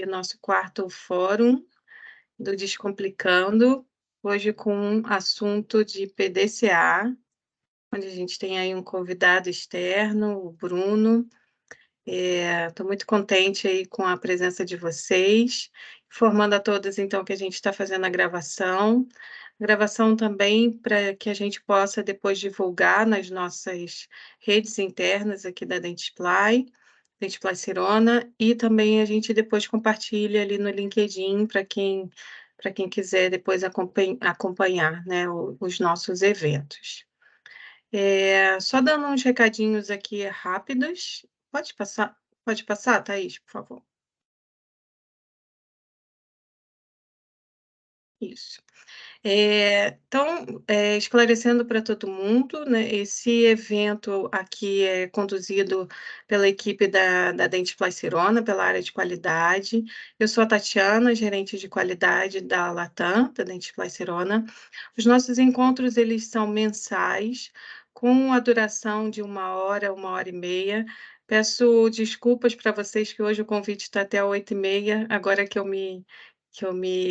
nosso quarto fórum do Descomplicando, hoje com um assunto de PDCA, onde a gente tem aí um convidado externo, o Bruno. Estou muito contente aí com a presença de vocês, informando a todos, então, que a gente está fazendo a gravação também para que a gente possa depois divulgar nas nossas redes internas aqui da Dentsply Sirona, e também a gente depois compartilha ali no LinkedIn para quem quiser depois acompanhar, né, os nossos eventos. Só dando uns recadinhos aqui rápidos. Pode passar, Thaís, por favor. Isso. Então, esclarecendo para todo mundo, né, esse evento aqui é conduzido pela equipe da Dentsply Sirona, pela área de qualidade. Eu sou a Tatiana, gerente de qualidade da Latam, da Dentsply Sirona. Os nossos encontros, eles são mensais, com a duração de 1 hora e meia. Peço desculpas para vocês que hoje o convite está até 8h30, agora que eu me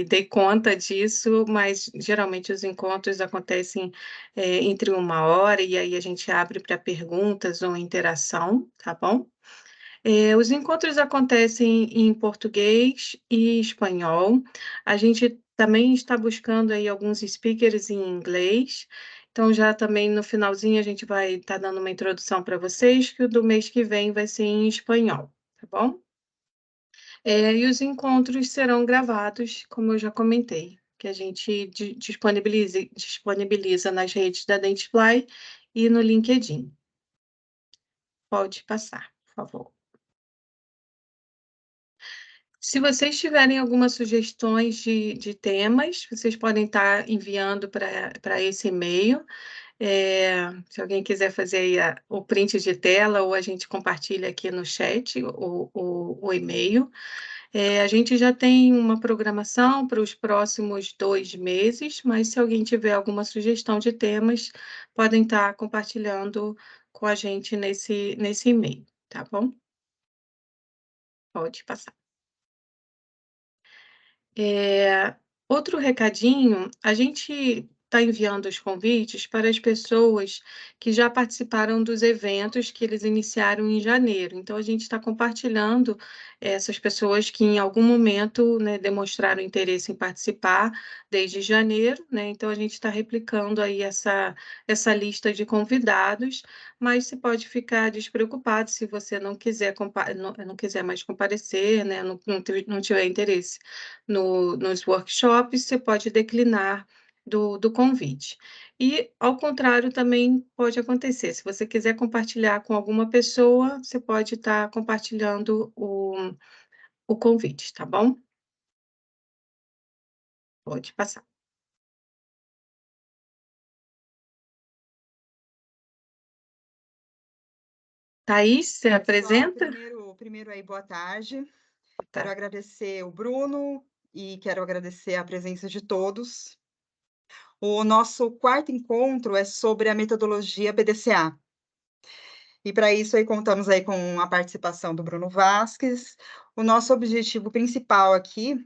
dei conta disso, mas geralmente os encontros acontecem entre 1 hora, e aí a gente abre para perguntas ou interação, tá bom? Os encontros acontecem em português e espanhol. A gente também está buscando aí alguns speakers em inglês, então já também no finalzinho a gente vai estar dando uma introdução para vocês, que o do mês que vem vai ser em espanhol, tá bom? E os encontros serão gravados, como eu já comentei, que a gente disponibiliza nas redes da Dentsply e no LinkedIn. Pode passar, por favor. Se vocês tiverem algumas sugestões de temas, vocês podem estar enviando para esse e-mail. Se alguém quiser fazer aí o print de tela, ou a gente compartilha aqui no chat o e-mail. A gente já tem uma programação para os próximos 2 meses, mas se alguém tiver alguma sugestão de temas, podem estar compartilhando com a gente nesse e-mail, tá bom? Pode passar. Outro recadinho, a gente está enviando os convites para as pessoas que já participaram dos eventos que eles iniciaram em janeiro. Então, a gente está compartilhando essas pessoas que em algum momento, né, demonstraram interesse em participar desde janeiro, né? Então, a gente está replicando aí essa lista de convidados, mas você pode ficar despreocupado se você não quiser, não quiser mais comparecer, né? Não tiver interesse nos workshops, você pode declinar do convite. E, ao contrário, também pode acontecer. Se você quiser compartilhar com alguma pessoa, você pode estar compartilhando o convite, tá bom? Pode passar. Thaís, você apresenta? Primeiro aí, boa tarde. Tá. Quero agradecer o Bruno e quero agradecer a presença de todos. O nosso quarto encontro é sobre a metodologia PDCA. E para isso aí contamos aí com a participação do Bruno Vasques. O nosso objetivo principal aqui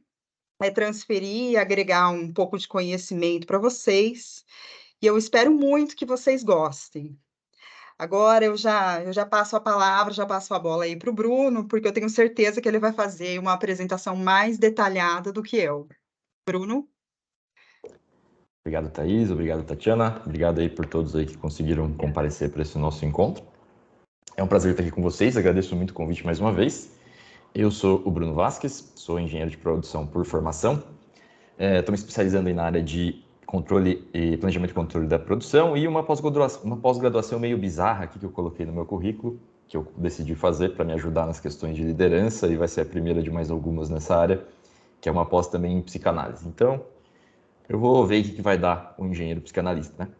é transferir e agregar um pouco de conhecimento para vocês. E eu espero muito que vocês gostem. Agora eu já passo a palavra, já passo a bola aí para o Bruno, porque eu tenho certeza que ele vai fazer uma apresentação mais detalhada do que eu. Bruno? Obrigado, Thaís. Obrigado, Tatiana. Obrigado aí por todos aí que conseguiram comparecer para esse nosso encontro. É um prazer estar aqui com vocês. Agradeço muito o convite mais uma vez. Eu sou o Bruno Vasques, sou engenheiro de produção por formação. Estou me especializando aí na área de controle e planejamento de controle da produção, e uma pós-graduação meio bizarra aqui que eu coloquei no meu currículo, que eu decidi fazer para me ajudar nas questões de liderança, e vai ser a primeira de mais algumas nessa área, que é uma pós também em psicanálise. Então, eu vou ver o que vai dar um engenheiro psicanalista, né?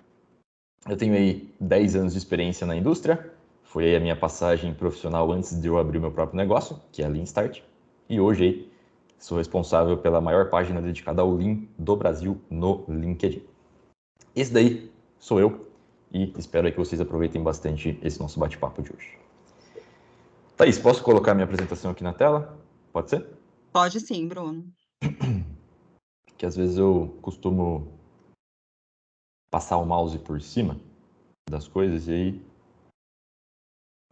Eu tenho aí 10 anos de experiência na indústria, foi aí a minha passagem profissional antes de eu abrir o meu próprio negócio, que é a Lean Start, e hoje aí sou responsável pela maior página dedicada ao Lean do Brasil no LinkedIn. Esse daí sou eu, e espero aí que vocês aproveitem bastante esse nosso bate-papo de hoje. Thaís, posso colocar minha apresentação aqui na tela? Pode ser? Pode sim, Bruno. Que às vezes eu costumo passar o mouse por cima das coisas e aí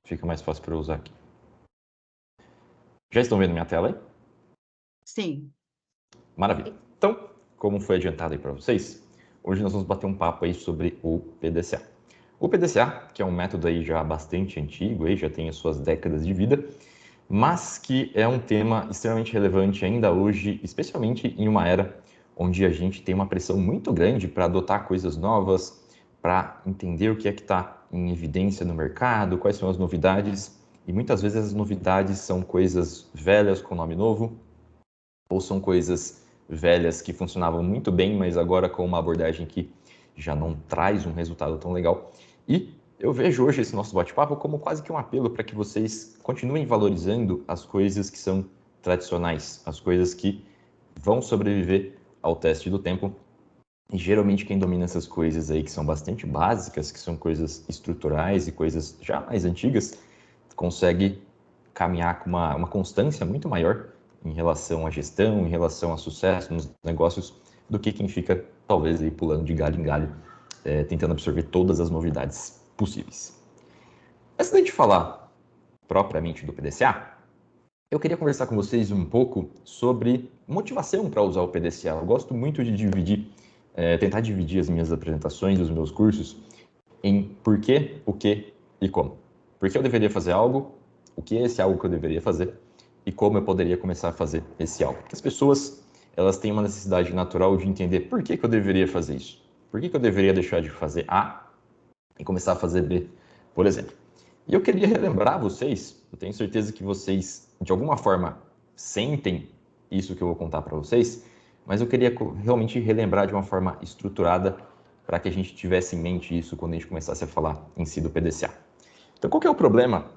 fica mais fácil para eu usar aqui. Já estão vendo minha tela aí? Sim. Maravilha. Então, como foi adiantado aí para vocês, hoje nós vamos bater um papo aí sobre o PDCA. O PDCA, que é um método aí já bastante antigo, aí já tem as suas décadas de vida, mas que é um tema extremamente relevante ainda hoje, especialmente em uma era onde a gente tem uma pressão muito grande para adotar coisas novas, para entender o que é que está em evidência no mercado, quais são as novidades, e muitas vezes as novidades são coisas velhas com nome novo, ou são coisas velhas que funcionavam muito bem, mas agora com uma abordagem que já não traz um resultado tão legal. E eu vejo hoje esse nosso bate-papo como quase que um apelo para que vocês continuem valorizando as coisas que são tradicionais, as coisas que vão sobreviver ao teste do tempo. E geralmente quem domina essas coisas aí que são bastante básicas, que são coisas estruturais e coisas já mais antigas, consegue caminhar com uma constância muito maior em relação à gestão, em relação a sucesso nos negócios, do que quem fica, talvez, aí pulando de galho em galho, tentando absorver todas as novidades possíveis. Antes da gente falar propriamente do PDCA, eu queria conversar com vocês um pouco sobre motivação para usar o PDCA. Eu gosto muito de tentar dividir as minhas apresentações, os meus cursos, em porquê, o que e como. Por que eu deveria fazer algo, o que é esse algo que eu deveria fazer e como eu poderia começar a fazer esse algo. Porque as pessoas, elas têm uma necessidade natural de entender por que eu deveria fazer isso. Por que eu deveria deixar de fazer A e começar a fazer B, por exemplo. E eu queria relembrar vocês, eu tenho certeza que vocês, de alguma forma, sentem isso que eu vou contar para vocês, mas eu queria realmente relembrar de uma forma estruturada para que a gente tivesse em mente isso quando a gente começasse a falar em si do PDCA. Então, qual que é o problema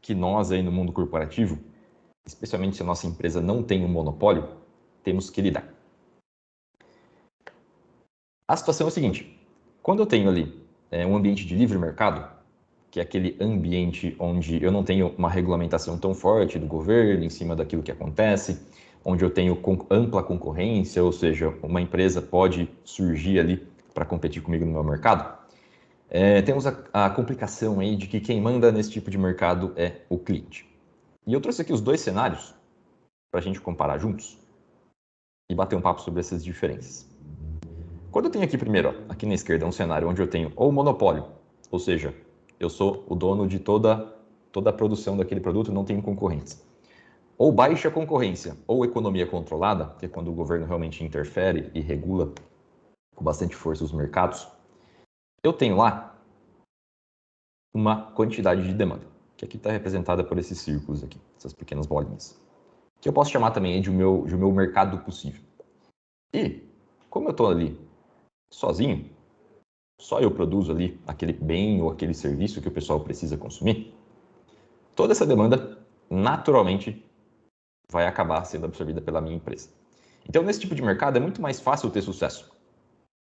que nós aí no mundo corporativo, especialmente se a nossa empresa não tem um monopólio, temos que lidar? A situação é a seguinte, quando eu tenho ali um ambiente de livre mercado, que é aquele ambiente onde eu não tenho uma regulamentação tão forte do governo em cima daquilo que acontece, onde eu tenho ampla concorrência, ou seja, uma empresa pode surgir ali para competir comigo no meu mercado. Temos a complicação aí de que quem manda nesse tipo de mercado é o cliente. E eu trouxe aqui os dois cenários para a gente comparar juntos e bater um papo sobre essas diferenças. Quando eu tenho aqui primeiro, ó, aqui na esquerda, um cenário onde eu tenho ou monopólio, ou seja, eu sou o dono de toda a produção daquele produto, não tenho concorrentes. Ou baixa concorrência, ou economia controlada, que é quando o governo realmente interfere e regula com bastante força os mercados, eu tenho lá uma quantidade de demanda, que aqui está representada por esses círculos aqui, essas pequenas bolinhas, que eu posso chamar também de meu mercado possível. E, como eu estou ali sozinho, só eu produzo ali aquele bem ou aquele serviço que o pessoal precisa consumir, toda essa demanda, naturalmente, vai acabar sendo absorvida pela minha empresa. Então, nesse tipo de mercado, é muito mais fácil ter sucesso.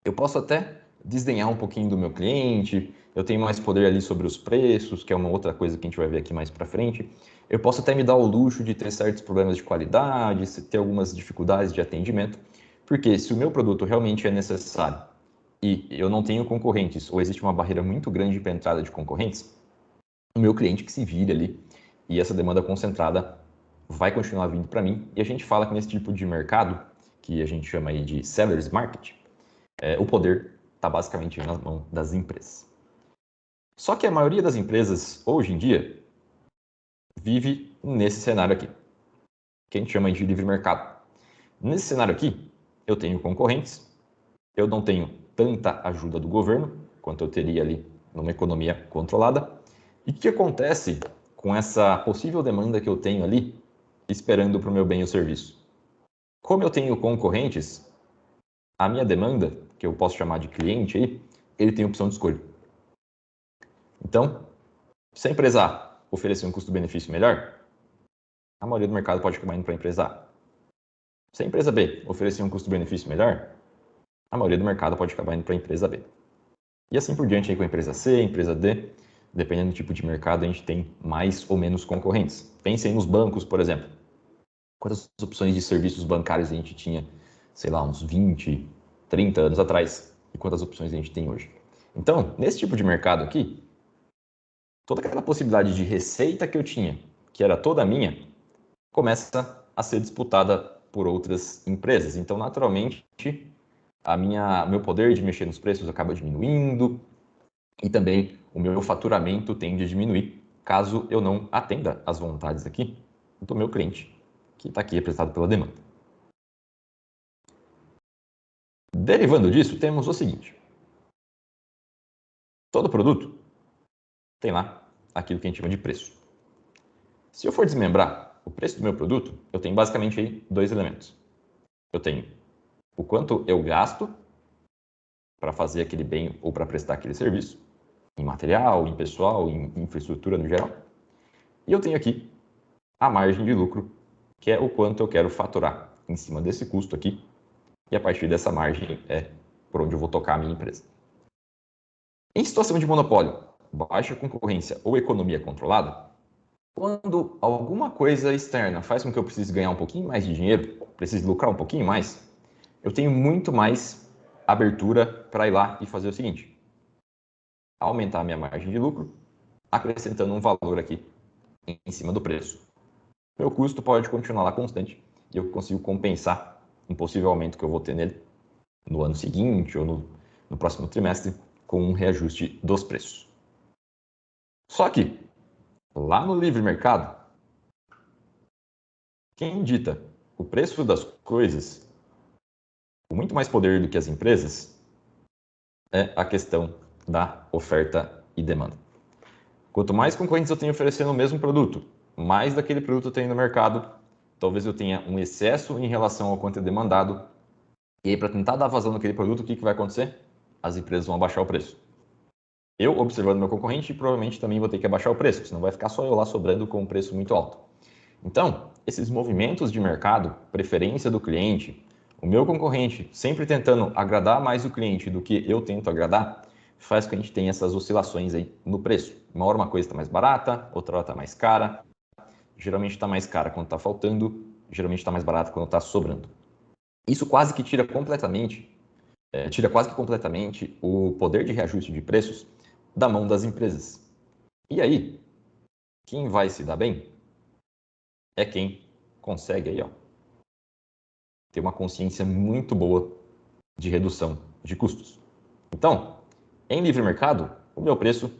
Eu posso até desdenhar um pouquinho do meu cliente, eu tenho mais poder ali sobre os preços, que é uma outra coisa que a gente vai ver aqui mais para frente. Eu posso até me dar o luxo de ter certos problemas de qualidade, ter algumas dificuldades de atendimento, porque se o meu produto realmente é necessário e eu não tenho concorrentes, ou existe uma barreira muito grande para a entrada de concorrentes, o meu cliente que se vire ali e essa demanda concentrada vai continuar vindo para mim. E a gente fala que nesse tipo de mercado, que a gente chama aí de seller's market, o poder está basicamente nas mãos das empresas. Só que a maioria das empresas, hoje em dia, vive nesse cenário aqui, que a gente chama de livre mercado. Nesse cenário aqui, eu tenho concorrentes, eu não tenho tanta ajuda do governo quanto eu teria ali numa economia controlada. E o que acontece com essa possível demanda que eu tenho ali, esperando para o meu bem ou serviço? Como eu tenho concorrentes, a minha demanda, que eu posso chamar de cliente aí, ele tem opção de escolha. Então, se a empresa A oferecer um custo-benefício melhor, a maioria do mercado pode acabar indo para a empresa A. Se a empresa B oferecer um custo-benefício melhor, a maioria do mercado pode acabar indo para a empresa B. E assim por diante aí com a empresa C, a empresa D, dependendo do tipo de mercado, a gente tem mais ou menos concorrentes. Pensem nos bancos, por exemplo. quantas opções de serviços bancários a gente tinha, sei lá, uns 20, 30 anos atrás, e quantas opções a gente tem hoje. Então, nesse tipo de mercado aqui, toda aquela possibilidade de receita que eu tinha, que era toda minha, começa a ser disputada por outras empresas. Então, naturalmente, meu poder de mexer nos preços acaba diminuindo e também o meu faturamento tende a diminuir caso eu não atenda às vontades aqui do meu cliente, que está aqui representado pela demanda. Derivando disso, temos o seguinte. Todo produto tem lá aquilo que a gente chama de preço. Se eu for desmembrar o preço do meu produto, eu tenho basicamente aí 2 elementos. Eu tenho o quanto eu gasto para fazer aquele bem ou para prestar aquele serviço, em material, em pessoal, em infraestrutura no geral. E eu tenho aqui a margem de lucro, que é o quanto eu quero faturar em cima desse custo aqui, e a partir dessa margem é por onde eu vou tocar a minha empresa. Em situação de monopólio, baixa concorrência ou economia controlada, quando alguma coisa externa faz com que eu precise ganhar um pouquinho mais de dinheiro, precise lucrar um pouquinho mais, eu tenho muito mais abertura para ir lá e fazer o seguinte: aumentar a minha margem de lucro, acrescentando um valor aqui em cima do preço. Meu custo pode continuar lá constante e eu consigo compensar um possível aumento que eu vou ter nele no ano seguinte ou no próximo trimestre com um reajuste dos preços. Só que, lá no livre mercado, quem dita o preço das coisas com muito mais poder do que as empresas é a questão da oferta e demanda. Quanto mais concorrentes eu tenho oferecendo o mesmo produto, mais daquele produto eu tenho no mercado, talvez eu tenha um excesso em relação ao quanto é demandado. E aí, para tentar dar vazão naquele produto, o que vai acontecer? As empresas vão abaixar o preço. Eu, observando meu concorrente, provavelmente também vou ter que abaixar o preço, senão vai ficar só eu lá sobrando com um preço muito alto. Então, esses movimentos de mercado, preferência do cliente, o meu concorrente sempre tentando agradar mais o cliente do que eu tento agradar, faz com que a gente tenha essas oscilações aí no preço. Uma hora uma coisa está mais barata, outra hora está mais cara. Geralmente está mais cara quando está faltando, geralmente está mais barata quando está sobrando. Isso quase que tira quase que completamente o poder de reajuste de preços da mão das empresas. E aí, quem vai se dar bem é quem consegue aí, ó, ter uma consciência muito boa de redução de custos. Então, em livre mercado, o meu preço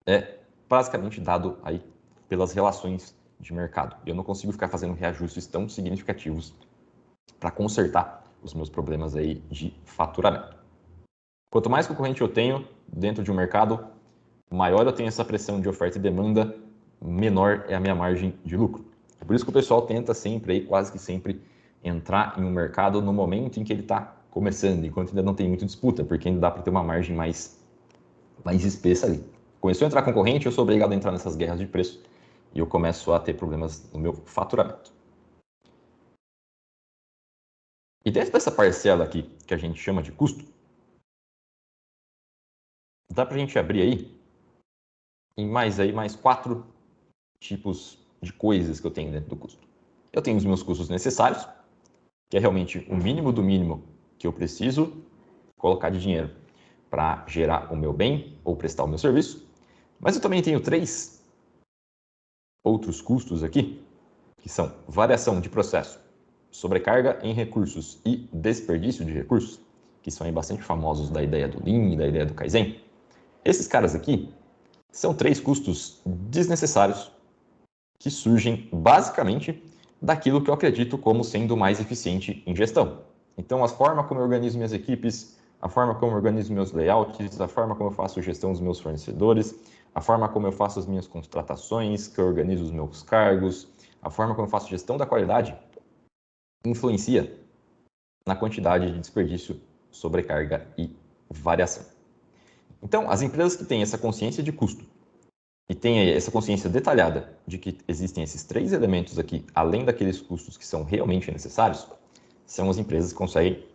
é basicamente dado aí pelas relações de mercado. Eu não consigo ficar fazendo reajustes tão significativos para consertar os meus problemas aí de faturamento. Quanto mais concorrente eu tenho dentro de um mercado, maior eu tenho essa pressão de oferta e demanda, menor é a minha margem de lucro. É por isso que o pessoal tenta sempre, aí, quase que sempre, entrar em um mercado no momento em que ele está começando, enquanto ainda não tem muita disputa, porque ainda dá para ter uma margem mais espessa ali. Começou a entrar concorrente, eu sou obrigado a entrar nessas guerras de preço e eu começo a ter problemas no meu faturamento. E dentro dessa parcela aqui, que a gente chama de custo, dá para a gente abrir aí em mais 4 tipos de coisas que eu tenho dentro do custo. Eu tenho os meus custos necessários, que é realmente o mínimo do mínimo que eu preciso colocar de dinheiro para gerar o meu bem ou prestar o meu serviço. Mas eu também tenho 3 outros custos aqui, que são variação de processo, sobrecarga em recursos e desperdício de recursos, que são aí bastante famosos da ideia do Lean e da ideia do Kaizen. Esses caras aqui são 3 custos desnecessários que surgem basicamente daquilo que eu acredito como sendo mais eficiente em gestão. Então, a forma como eu organizo minhas equipes, a forma como eu organizo meus layouts, a forma como eu faço gestão dos meus fornecedores, a forma como eu faço as minhas contratações, que eu organizo os meus cargos, a forma como eu faço gestão da qualidade, influencia na quantidade de desperdício, sobrecarga e variação. Então, as empresas que têm essa consciência de custo e têm essa consciência detalhada de que existem esses 3 elementos aqui, além daqueles custos que são realmente necessários, são as empresas que conseguem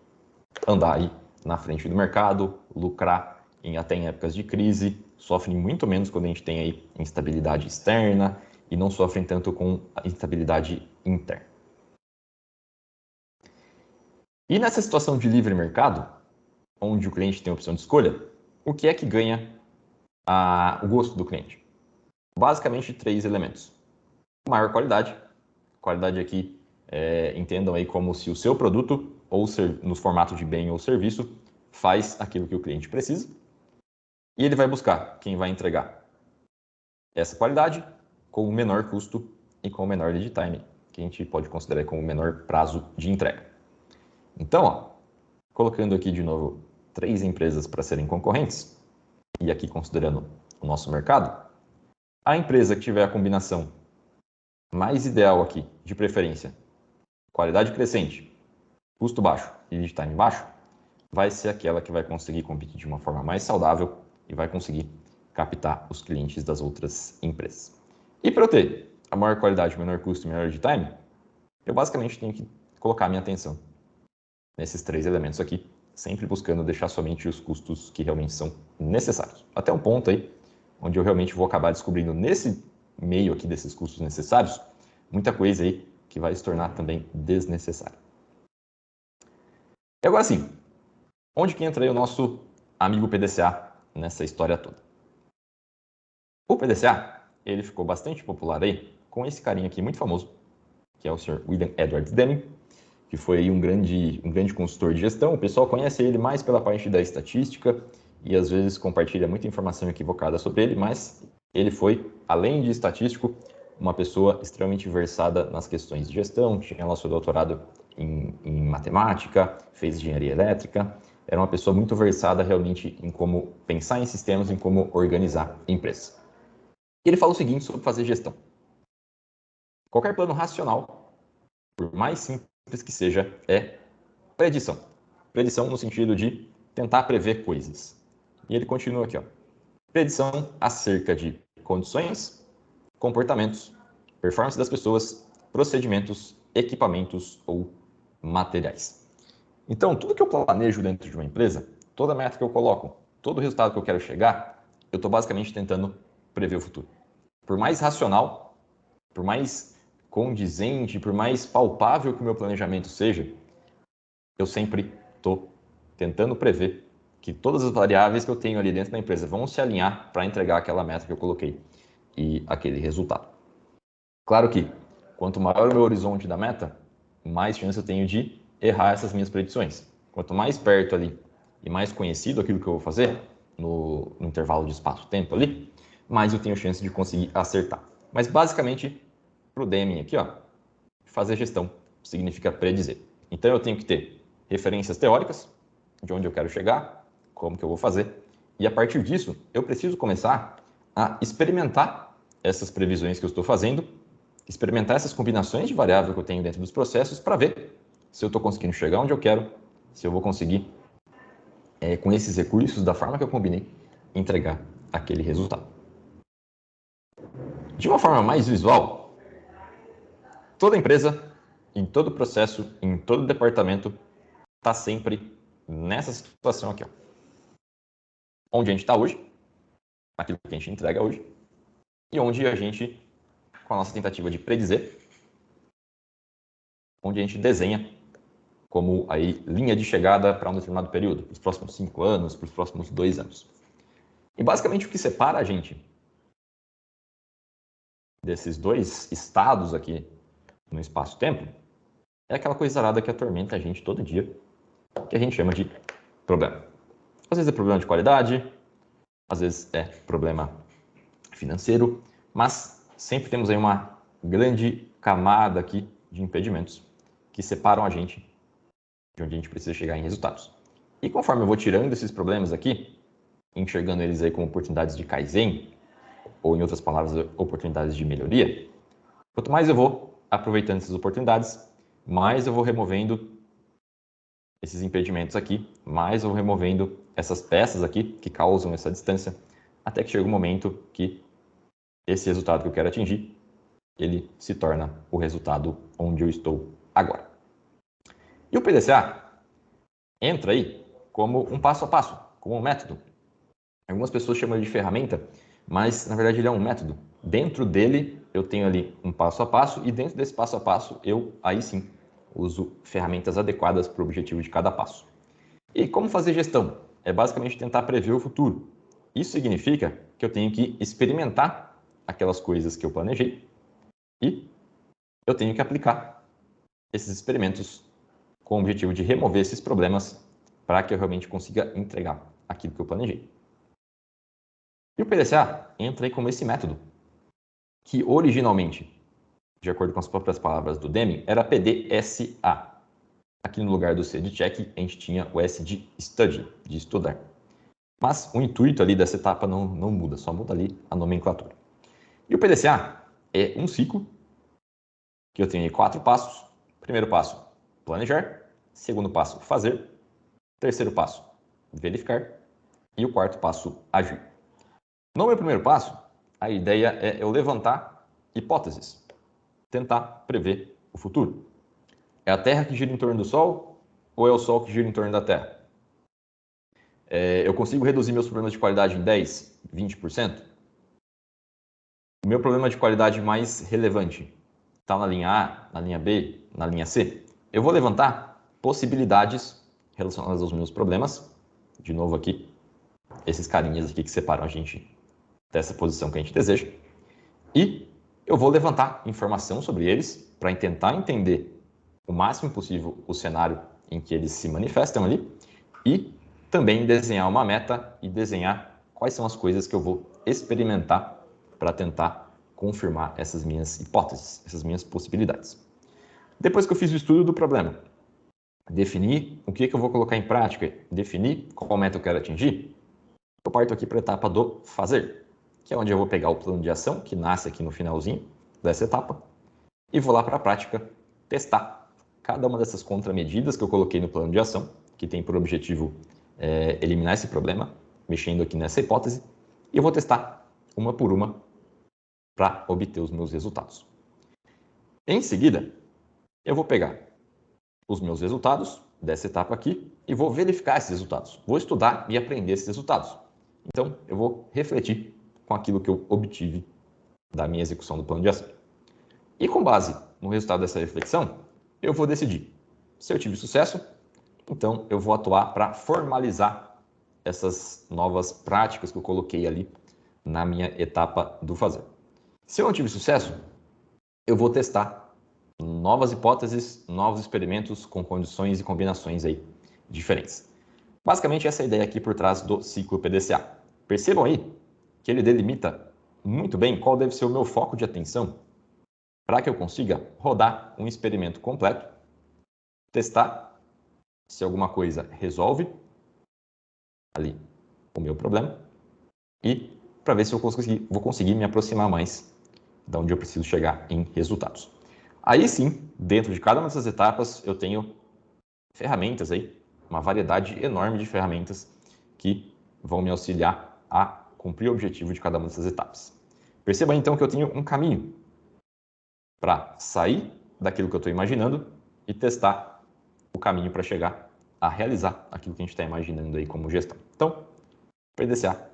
andar aí na frente do mercado, lucrar até em épocas de crise, sofrem muito menos quando a gente tem aí instabilidade externa e não sofrem tanto com a instabilidade interna. E nessa situação de livre mercado, onde o cliente tem a opção de escolha, o que é que ganha o gosto do cliente? Basicamente 3 elementos. Maior qualidade. Qualidade aqui, entendam aí como se o seu produto, ou no formato de bem ou serviço, faz aquilo que o cliente precisa. E ele vai buscar quem vai entregar essa qualidade com o menor custo e com o menor lead time, que a gente pode considerar como o menor prazo de entrega. Então, colocando aqui de novo 3 empresas para serem concorrentes, e aqui considerando o nosso mercado, a empresa que tiver a combinação mais ideal aqui, de preferência, qualidade crescente, custo baixo e lead time baixo, vai ser aquela que vai conseguir competir de uma forma mais saudável e vai conseguir captar os clientes das outras empresas. E para eu ter a maior qualidade, menor custo e menor lead time, eu basicamente tenho que colocar minha atenção nesses 3 elementos aqui, sempre buscando deixar somente os custos que realmente são necessários. Até um ponto aí, onde eu realmente vou acabar descobrindo nesse meio aqui desses custos necessários, muita coisa aí que vai se tornar também desnecessária. E agora sim, onde que entra aí o nosso amigo PDCA nessa história toda? O PDCA, ele ficou bastante popular aí com esse carinha aqui muito famoso, que é o Sr. William Edwards Deming, que foi um grande consultor de gestão. O pessoal conhece ele mais pela parte da estatística e às vezes compartilha muita informação equivocada sobre ele, mas ele foi, além de estatístico, uma pessoa extremamente versada nas questões de gestão, tinha lá seu doutorado em matemática, fez engenharia elétrica, era uma pessoa muito versada realmente em como pensar em sistemas, em como organizar empresas. E ele fala o seguinte sobre fazer gestão. Qualquer plano racional, por mais simples que seja, é predição. Predição no sentido de tentar prever coisas. E ele continua aqui, ó. Predição acerca de condições, comportamentos, performance das pessoas, procedimentos, equipamentos ou materiais. Então, tudo que eu planejo dentro de uma empresa, toda meta que eu coloco, todo resultado que eu quero chegar, eu estou basicamente tentando prever o futuro. Por mais racional, por mais condizente, por mais palpável que o meu planejamento seja, eu sempre estou tentando prever que todas as variáveis que eu tenho ali dentro da empresa vão se alinhar para entregar aquela meta que eu coloquei e aquele resultado. Claro que, quanto maior o meu horizonte da meta, mais chance eu tenho de errar essas minhas predições. Quanto mais perto ali e mais conhecido aquilo que eu vou fazer no intervalo de espaço-tempo ali, mais eu tenho chance de conseguir acertar. Mas basicamente, para o Deming aqui, ó, fazer gestão significa predizer. Então eu tenho que ter referências teóricas de onde eu quero chegar, como que eu vou fazer, e a partir disso eu preciso começar a experimentar essas previsões que eu estou fazendo, experimentar essas combinações de variáveis que eu tenho dentro dos processos para ver se eu estou conseguindo chegar onde eu quero, se eu vou conseguir, com esses recursos, da forma que eu combinei, entregar aquele resultado. De uma forma mais visual, toda empresa, em todo processo, em todo departamento, está sempre nessa situação aqui, ó. Onde a gente está hoje, aquilo que a gente entrega hoje, e onde a gente, com a nossa tentativa de predizer, onde a gente desenha como aí linha de chegada para um determinado período, para os próximos 5 anos, para os próximos 2 anos. E basicamente o que separa a gente desses 2 estados aqui no espaço-tempo é aquela coisa arada que atormenta a gente todo dia, que a gente chama de problema. Às vezes é problema de qualidade, às vezes é problema financeiro, mas sempre temos aí uma grande camada aqui de impedimentos que separam a gente de onde a gente precisa chegar em resultados. E conforme eu vou tirando esses problemas aqui, enxergando eles aí como oportunidades de Kaizen, ou em outras palavras, oportunidades de melhoria, quanto mais eu vou aproveitando essas oportunidades, mais eu vou removendo esses impedimentos aqui, mais eu vou removendo essas peças aqui que causam essa distância, até que chega um momento que esse resultado que eu quero atingir, ele se torna o resultado onde eu estou agora. E o PDCA entra aí como um passo a passo, como um método. Algumas pessoas chamam ele de ferramenta, mas na verdade ele é um método. Dentro dele eu tenho ali um passo a passo e dentro desse passo a passo eu, aí sim, uso ferramentas adequadas para o objetivo de cada passo. E como fazer gestão? É basicamente tentar prever o futuro. Isso significa que eu tenho que experimentar aquelas coisas que eu planejei e eu tenho que aplicar esses experimentos com o objetivo de remover esses problemas para que eu realmente consiga entregar aquilo que eu planejei. E o PDCA entra aí como esse método, que originalmente, de acordo com as próprias palavras do Deming, era PDSA. Aqui no lugar do C de check, a gente tinha o S de study, de estudar. Mas o intuito ali dessa etapa não muda, só muda ali a nomenclatura. E o PDCA é um ciclo, que eu tenho aí 4 passos. Primeiro passo, planejar. Segundo passo, fazer. Terceiro passo, verificar. E o quarto passo, agir. No meu primeiro passo, a ideia é eu levantar hipóteses, tentar prever o futuro. É a Terra que gira em torno do Sol ou é o Sol que gira em torno da Terra? Eu consigo reduzir meus problemas de qualidade em 10%, 20%? O meu problema de qualidade mais relevante está na linha A, na linha B, na linha C? Eu vou levantar possibilidades relacionadas aos meus problemas. De novo aqui, esses carinhas aqui que separam a gente dessa posição que a gente deseja. E eu vou levantar informação sobre eles para tentar entender o máximo possível o cenário em que eles se manifestam ali e também desenhar uma meta e desenhar quais são as coisas que eu vou experimentar para tentar confirmar essas minhas hipóteses, essas minhas possibilidades. Depois que eu fiz o estudo do problema, definir o que eu vou colocar em prática, definir qual meta eu quero atingir, eu parto aqui para a etapa do fazer, que é onde eu vou pegar o plano de ação, que nasce aqui no finalzinho dessa etapa, e vou lá para a prática testar cada uma dessas contramedidas que eu coloquei no plano de ação, que tem por objetivo eliminar esse problema, mexendo aqui nessa hipótese, e eu vou testar uma por uma para obter os meus resultados. Em seguida, eu vou pegar os meus resultados dessa etapa aqui e vou verificar esses resultados. Vou estudar e aprender esses resultados. Então, eu vou refletir com aquilo que eu obtive da minha execução do plano de ação. E com base no resultado dessa reflexão, eu vou decidir. Se eu tive sucesso, então eu vou atuar para formalizar essas novas práticas que eu coloquei ali na minha etapa do fazer. Se eu não tive sucesso, eu vou testar novas hipóteses, novos experimentos com condições e combinações aí diferentes. Basicamente, essa é a ideia aqui por trás do ciclo PDCA. Percebam aí que ele delimita muito bem qual deve ser o meu foco de atenção para que eu consiga rodar um experimento completo, testar se alguma coisa resolve ali o meu problema e para ver se eu vou conseguir me aproximar mais de onde eu preciso chegar em resultados. Aí sim, dentro de cada uma dessas etapas, eu tenho ferramentas aí, uma variedade enorme de ferramentas que vão me auxiliar a cumprir o objetivo de cada uma dessas etapas. Perceba então que eu tenho um caminho para sair daquilo que eu estou imaginando e testar o caminho para chegar a realizar aquilo que a gente está imaginando aí como gestão. Então, PDCA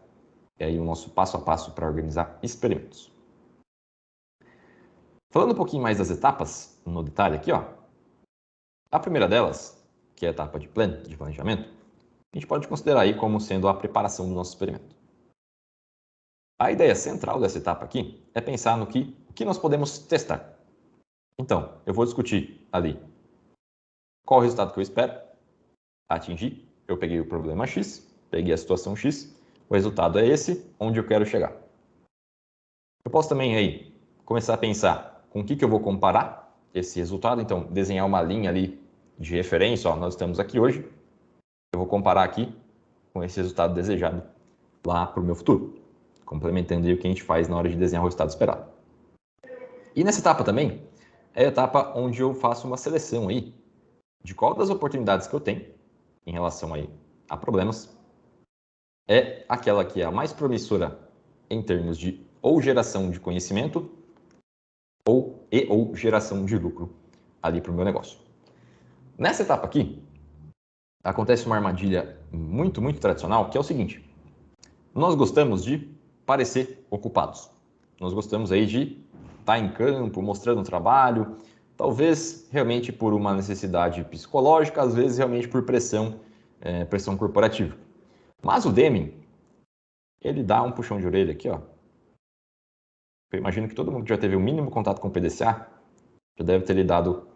é aí o nosso passo a passo para organizar experimentos. Falando um pouquinho mais das etapas, no detalhe aqui, ó. A primeira delas, que é a etapa de planejamento, a gente pode considerar aí como sendo a preparação do nosso experimento. A ideia central dessa etapa aqui é pensar no que nós podemos testar. Então, eu vou discutir ali qual o resultado que eu espero atingir. Eu peguei o problema X, peguei a situação X, o resultado é esse, onde eu quero chegar. Eu posso também aí começar a pensar com o que eu vou comparar esse resultado, então desenhar uma linha ali de referência, ó, nós estamos aqui hoje, eu vou comparar aqui com esse resultado desejado lá para o meu futuro, complementando aí o que a gente faz na hora de desenhar o resultado esperado. E nessa etapa também, é a etapa onde eu faço uma seleção aí de qual das oportunidades que eu tenho em relação aí a problemas é aquela que é a mais promissora em termos de ou geração de conhecimento ou geração de lucro ali para o meu negócio. Nessa etapa aqui, acontece uma armadilha muito, muito tradicional, que é o seguinte: nós gostamos de parecer ocupados. Nós gostamos aí de estar em campo, mostrando o trabalho, Talvez realmente por uma necessidade psicológica, às vezes realmente por pressão corporativa. Mas o Deming, ele dá um puxão de orelha aqui, ó. Eu imagino que todo mundo que já teve o mínimo contato com o PDCA já deve ter lidado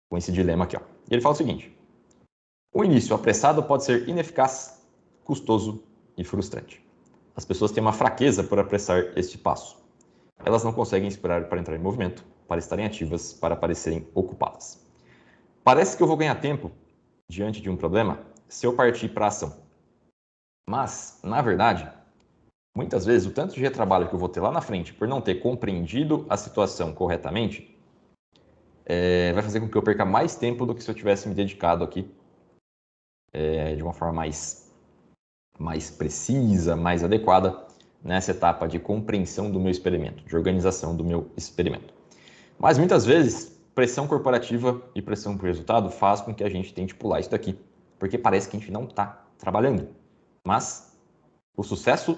com esse dilema aqui, ó. E ele fala o seguinte: o início apressado pode ser ineficaz, custoso e frustrante. As pessoas têm uma fraqueza por apressar este passo. Elas não conseguem esperar para entrar em movimento, para estarem ativas, para parecerem ocupadas. Parece que eu vou ganhar tempo diante de um problema se eu partir para a ação. Mas, na verdade, muitas vezes o tanto de retrabalho que eu vou ter lá na frente por não ter compreendido a situação corretamente vai fazer com que eu perca mais tempo do que se eu tivesse me dedicado aqui de uma forma mais precisa, mais adequada nessa etapa de compreensão do meu experimento, de organização do meu experimento. Mas muitas vezes, pressão corporativa e pressão por resultado faz com que a gente tente pular isso daqui, porque parece que a gente não está trabalhando. Mas o sucesso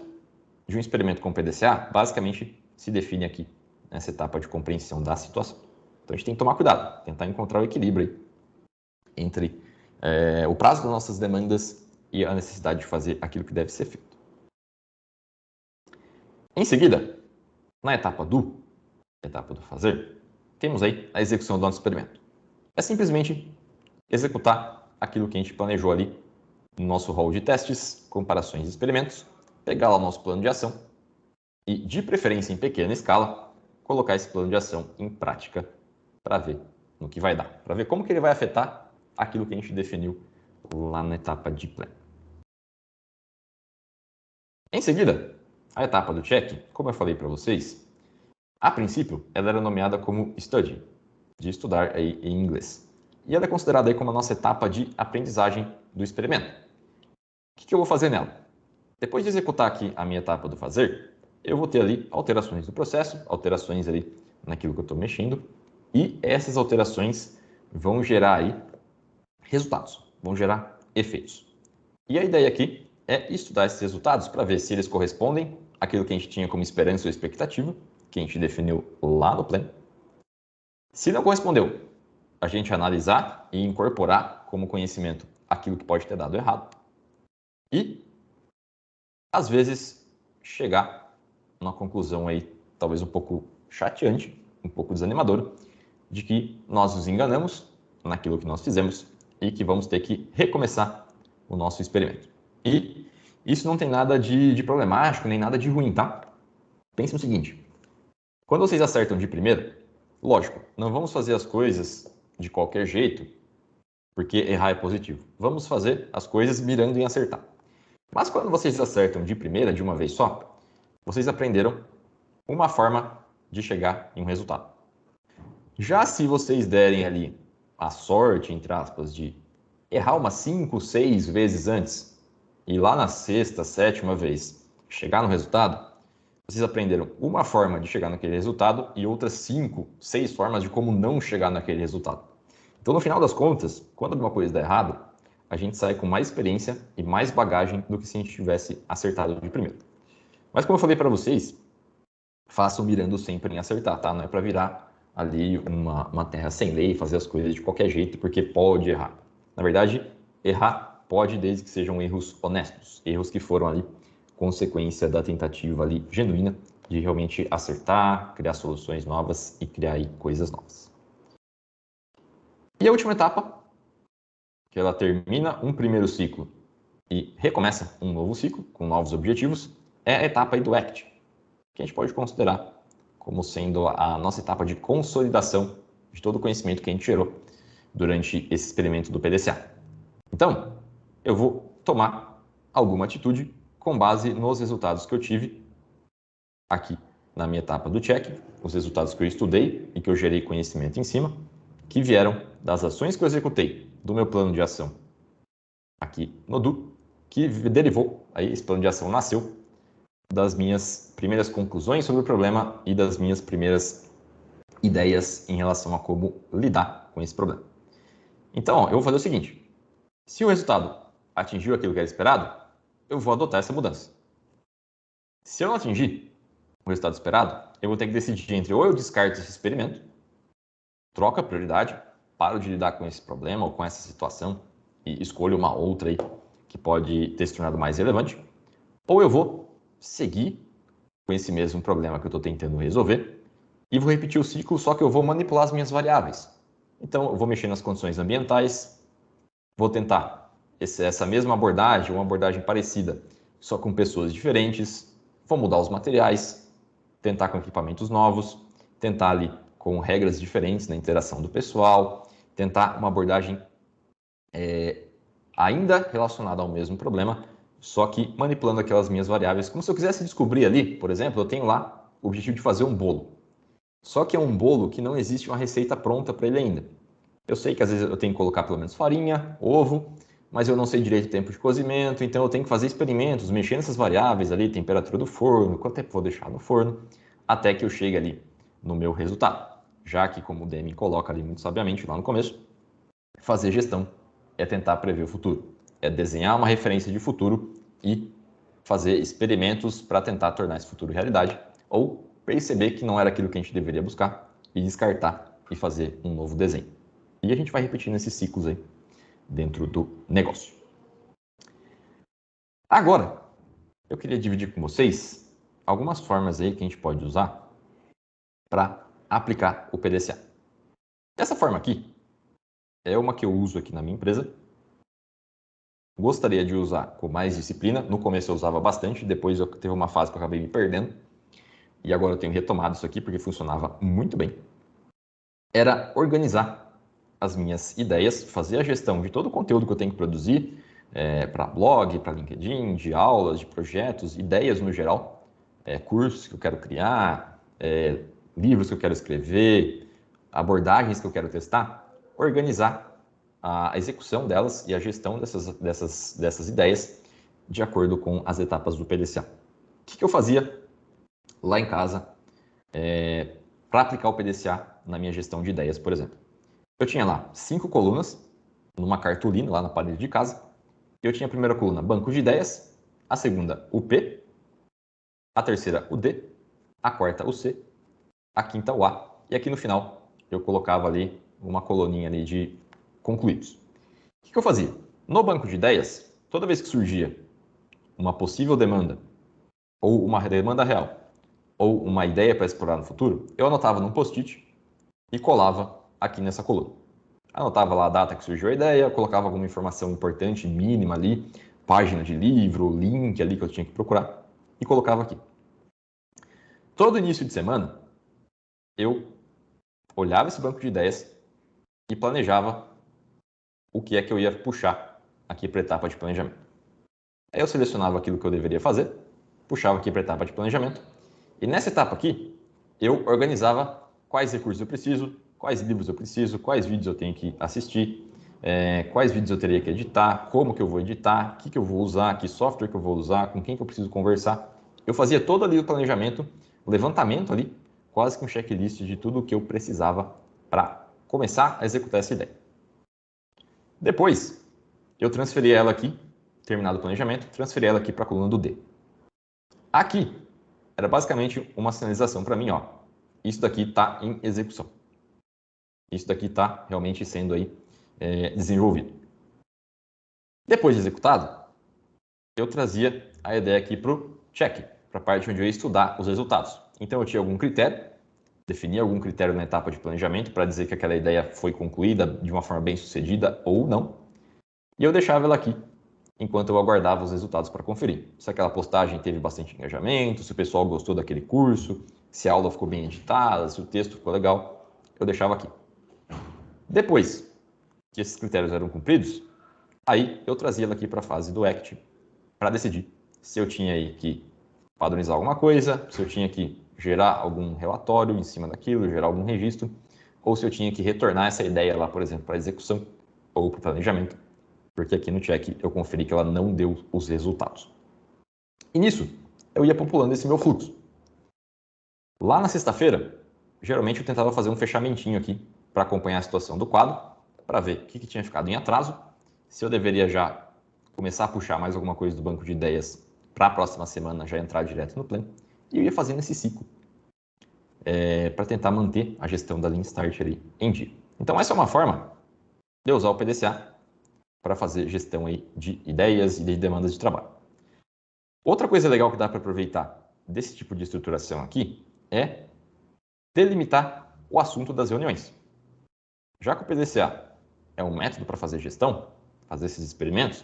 de um experimento com PDCA basicamente se define aqui nessa etapa de compreensão da situação. Então a gente tem que tomar cuidado, tentar encontrar o equilíbrio aí entre o prazo das nossas demandas e a necessidade de fazer aquilo que deve ser feito. Em seguida, na etapa do fazer, temos aí a execução do nosso experimento. É simplesmente executar aquilo que a gente planejou ali no nosso rol de testes, comparações de experimentos, pegar lá o nosso plano de ação e, de preferência em pequena escala, colocar esse plano de ação em prática para ver no que vai dar, para ver como que ele vai afetar aquilo que a gente definiu lá na etapa de plan. Em seguida, a etapa do check, como eu falei para vocês, a princípio ela era nomeada como study, de estudar aí em inglês. E ela é considerada aí como a nossa etapa de aprendizagem do experimento. O que eu vou fazer nela? Depois de executar aqui a minha etapa do fazer, eu vou ter ali alterações do processo, alterações ali naquilo que eu estou mexendo, e essas alterações vão gerar aí resultados, vão gerar efeitos. E a ideia aqui é estudar esses resultados para ver se eles correspondem àquilo que a gente tinha como esperança ou expectativa, que a gente definiu lá no plan. Se não correspondeu, a gente analisar e incorporar como conhecimento aquilo que pode ter dado errado. E, às vezes, chegar numa conclusão aí, talvez um pouco chateante, um pouco desanimadora, de que nós nos enganamos naquilo que nós fizemos e que vamos ter que recomeçar o nosso experimento. E isso não tem nada de problemático, nem nada de ruim, tá? Pense no seguinte, quando vocês acertam de primeira, lógico, não vamos fazer as coisas de qualquer jeito, porque errar é positivo. Vamos fazer as coisas mirando em acertar. Mas quando vocês acertam de primeira, de uma vez só, vocês aprenderam uma forma de chegar em um resultado. Já se vocês derem ali a sorte, entre aspas, de errar umas 5, 6 vezes antes e lá na sexta, sétima vez chegar no resultado, vocês aprenderam uma forma de chegar naquele resultado e outras 5, 6 formas de como não chegar naquele resultado. Então, no final das contas, quando alguma coisa dá errado, a gente sai com mais experiência e mais bagagem do que se a gente tivesse acertado de primeiro. Mas como eu falei para vocês, façam mirando sempre em acertar, tá? Não é para virar ali uma terra sem lei, fazer as coisas de qualquer jeito, porque pode errar. Na verdade, errar pode desde que sejam erros honestos, erros que foram ali consequência da tentativa ali genuína de realmente acertar, criar soluções novas e criar aí coisas novas. E a última etapa, que ela termina um primeiro ciclo e recomeça um novo ciclo com novos objetivos, é a etapa aí do ACT, que a gente pode considerar como sendo a nossa etapa de consolidação de todo o conhecimento que a gente gerou durante esse experimento do PDCA. Então, eu vou tomar alguma atitude com base nos resultados que eu tive aqui na minha etapa do check, os resultados que eu estudei e que eu gerei conhecimento em cima, que vieram das ações que eu executei do meu plano de ação aqui no DO, que derivou, aí esse plano de ação nasceu das minhas primeiras conclusões sobre o problema e das minhas primeiras ideias em relação a como lidar com esse problema. Então, eu vou fazer o seguinte, se o resultado atingiu aquilo que era esperado, eu vou adotar essa mudança. Se eu não atingir o resultado esperado, eu vou ter que decidir entre ou eu descarto esse experimento, troco a prioridade, paro de lidar com esse problema ou com essa situação e escolho uma outra aí que pode ter se tornado mais relevante, ou eu vou seguir com esse mesmo problema que eu estou tentando resolver e vou repetir o ciclo, só que eu vou manipular as minhas variáveis. Então, eu vou mexer nas condições ambientais, vou tentar essa mesma abordagem, uma abordagem parecida, só com pessoas diferentes, vou mudar os materiais, tentar com equipamentos novos, tentar ali com regras diferentes na interação do pessoal, tentar uma abordagem ainda relacionada ao mesmo problema, só que manipulando aquelas minhas variáveis, como se eu quisesse descobrir ali, por exemplo, eu tenho lá o objetivo de fazer um bolo. Só que é um bolo que não existe uma receita pronta para ele ainda. Eu sei que às vezes eu tenho que colocar pelo menos farinha, ovo, mas eu não sei direito o tempo de cozimento, então eu tenho que fazer experimentos, mexer nessas variáveis ali, temperatura do forno, quanto tempo vou deixar no forno, até que eu chegue ali no meu resultado. Já que, como o Demi coloca ali muito sabiamente lá no começo, fazer gestão é tentar prever o futuro, é desenhar uma referência de futuro e fazer experimentos para tentar tornar esse futuro realidade, ou perceber que não era aquilo que a gente deveria buscar e descartar e fazer um novo desenho. E a gente vai repetindo esses ciclos aí dentro do negócio. Agora, eu queria dividir com vocês algumas formas aí que a gente pode usar para aplicar o PDCA. Essa forma aqui é uma que eu uso aqui na minha empresa. Gostaria de usar com mais disciplina. No começo eu usava bastante, depois eu teve uma fase que eu acabei me perdendo. E agora eu tenho retomado isso aqui porque funcionava muito bem. Era organizar as minhas ideias, fazer a gestão de todo o conteúdo que eu tenho que produzir, para blog, para LinkedIn, de aulas, de projetos, ideias no geral, cursos que eu quero criar, livros que eu quero escrever, abordagens que eu quero testar, organizar a execução delas e a gestão dessas ideias de acordo com as etapas do PDCA. O que eu fazia lá em casa para aplicar o PDCA na minha gestão de ideias, por exemplo? Eu tinha lá 5 colunas numa cartolina lá na parede de casa. Eu tinha a primeira coluna banco de ideias, a segunda o P, a terceira o D, a quarta o C, a quinta o A e aqui no final eu colocava ali uma coluninha ali de concluídos. O que eu fazia? No banco de ideias, toda vez que surgia uma possível demanda ou uma demanda real ou uma ideia para explorar no futuro, eu anotava num post-it e colava aqui nessa coluna. Anotava lá a data que surgiu a ideia, colocava alguma informação importante, mínima ali, página de livro, link ali que eu tinha que procurar, e colocava aqui. Todo início de semana, eu olhava esse banco de ideias e planejava o que é que eu ia puxar aqui para a etapa de planejamento. Aí eu selecionava aquilo que eu deveria fazer, puxava aqui para a etapa de planejamento, e nessa etapa aqui, eu organizava quais recursos eu preciso, quais livros eu preciso, quais vídeos eu tenho que assistir, quais vídeos eu teria que editar, como que eu vou editar, o que eu vou usar, que software que eu vou usar, com quem que eu preciso conversar. Eu fazia todo ali o planejamento, o levantamento ali, quase que um checklist de tudo o que eu precisava para começar a executar essa ideia. Depois, eu transferi ela aqui, terminado o planejamento, transferi ela aqui para a coluna do D. Aqui, era basicamente uma sinalização para mim, ó, isso daqui está em execução. Isso daqui está realmente sendo aí desenvolvido. Depois de executado, eu trazia a ideia aqui para o check, para a parte onde eu ia estudar os resultados. Então eu tinha algum critério, definia algum critério na etapa de planejamento para dizer que aquela ideia foi concluída de uma forma bem sucedida ou não. E eu deixava ela aqui, enquanto eu aguardava os resultados para conferir. Se aquela postagem teve bastante engajamento, se o pessoal gostou daquele curso, se a aula ficou bem editada, se o texto ficou legal, eu deixava aqui. Depois que esses critérios eram cumpridos, aí eu trazia ela aqui para a fase do ACT para decidir se eu tinha aí que padronizar alguma coisa, se eu tinha que gerar algum relatório em cima daquilo, gerar algum registro, ou se eu tinha que retornar essa ideia lá, por exemplo, para a execução ou para o planejamento, porque aqui no check eu conferi que ela não deu os resultados. E nisso, eu ia populando esse meu fluxo. Lá na sexta-feira, geralmente eu tentava fazer um fechamentinho aqui para acompanhar a situação do quadro, para ver o que tinha ficado em atraso, se eu deveria já começar a puxar mais alguma coisa do banco de ideias para a próxima semana já entrar direto no plano, e eu ia fazendo esse ciclo. para tentar manter a gestão da Lean Start ali em dia. Então, essa é uma forma de usar o PDCA para fazer gestão aí de ideias e de demandas de trabalho. Outra coisa legal que dá para aproveitar desse tipo de estruturação aqui é delimitar o assunto das reuniões. Já que o PDCA é um método para fazer gestão, fazer esses experimentos,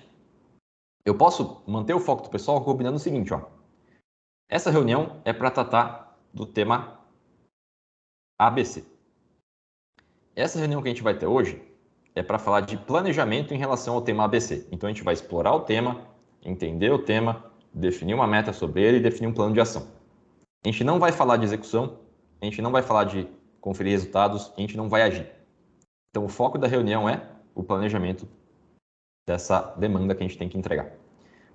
eu posso manter o foco do pessoal combinando o seguinte, ó. Essa reunião é para tratar do tema ABC. Essa reunião que a gente vai ter hoje é para falar de planejamento em relação ao tema ABC. Então a gente vai explorar o tema, entender o tema, definir uma meta sobre ele e definir um plano de ação. A gente não vai falar de execução, a gente não vai falar de conferir resultados, a gente não vai agir. Então o foco da reunião é o planejamento dessa demanda que a gente tem que entregar.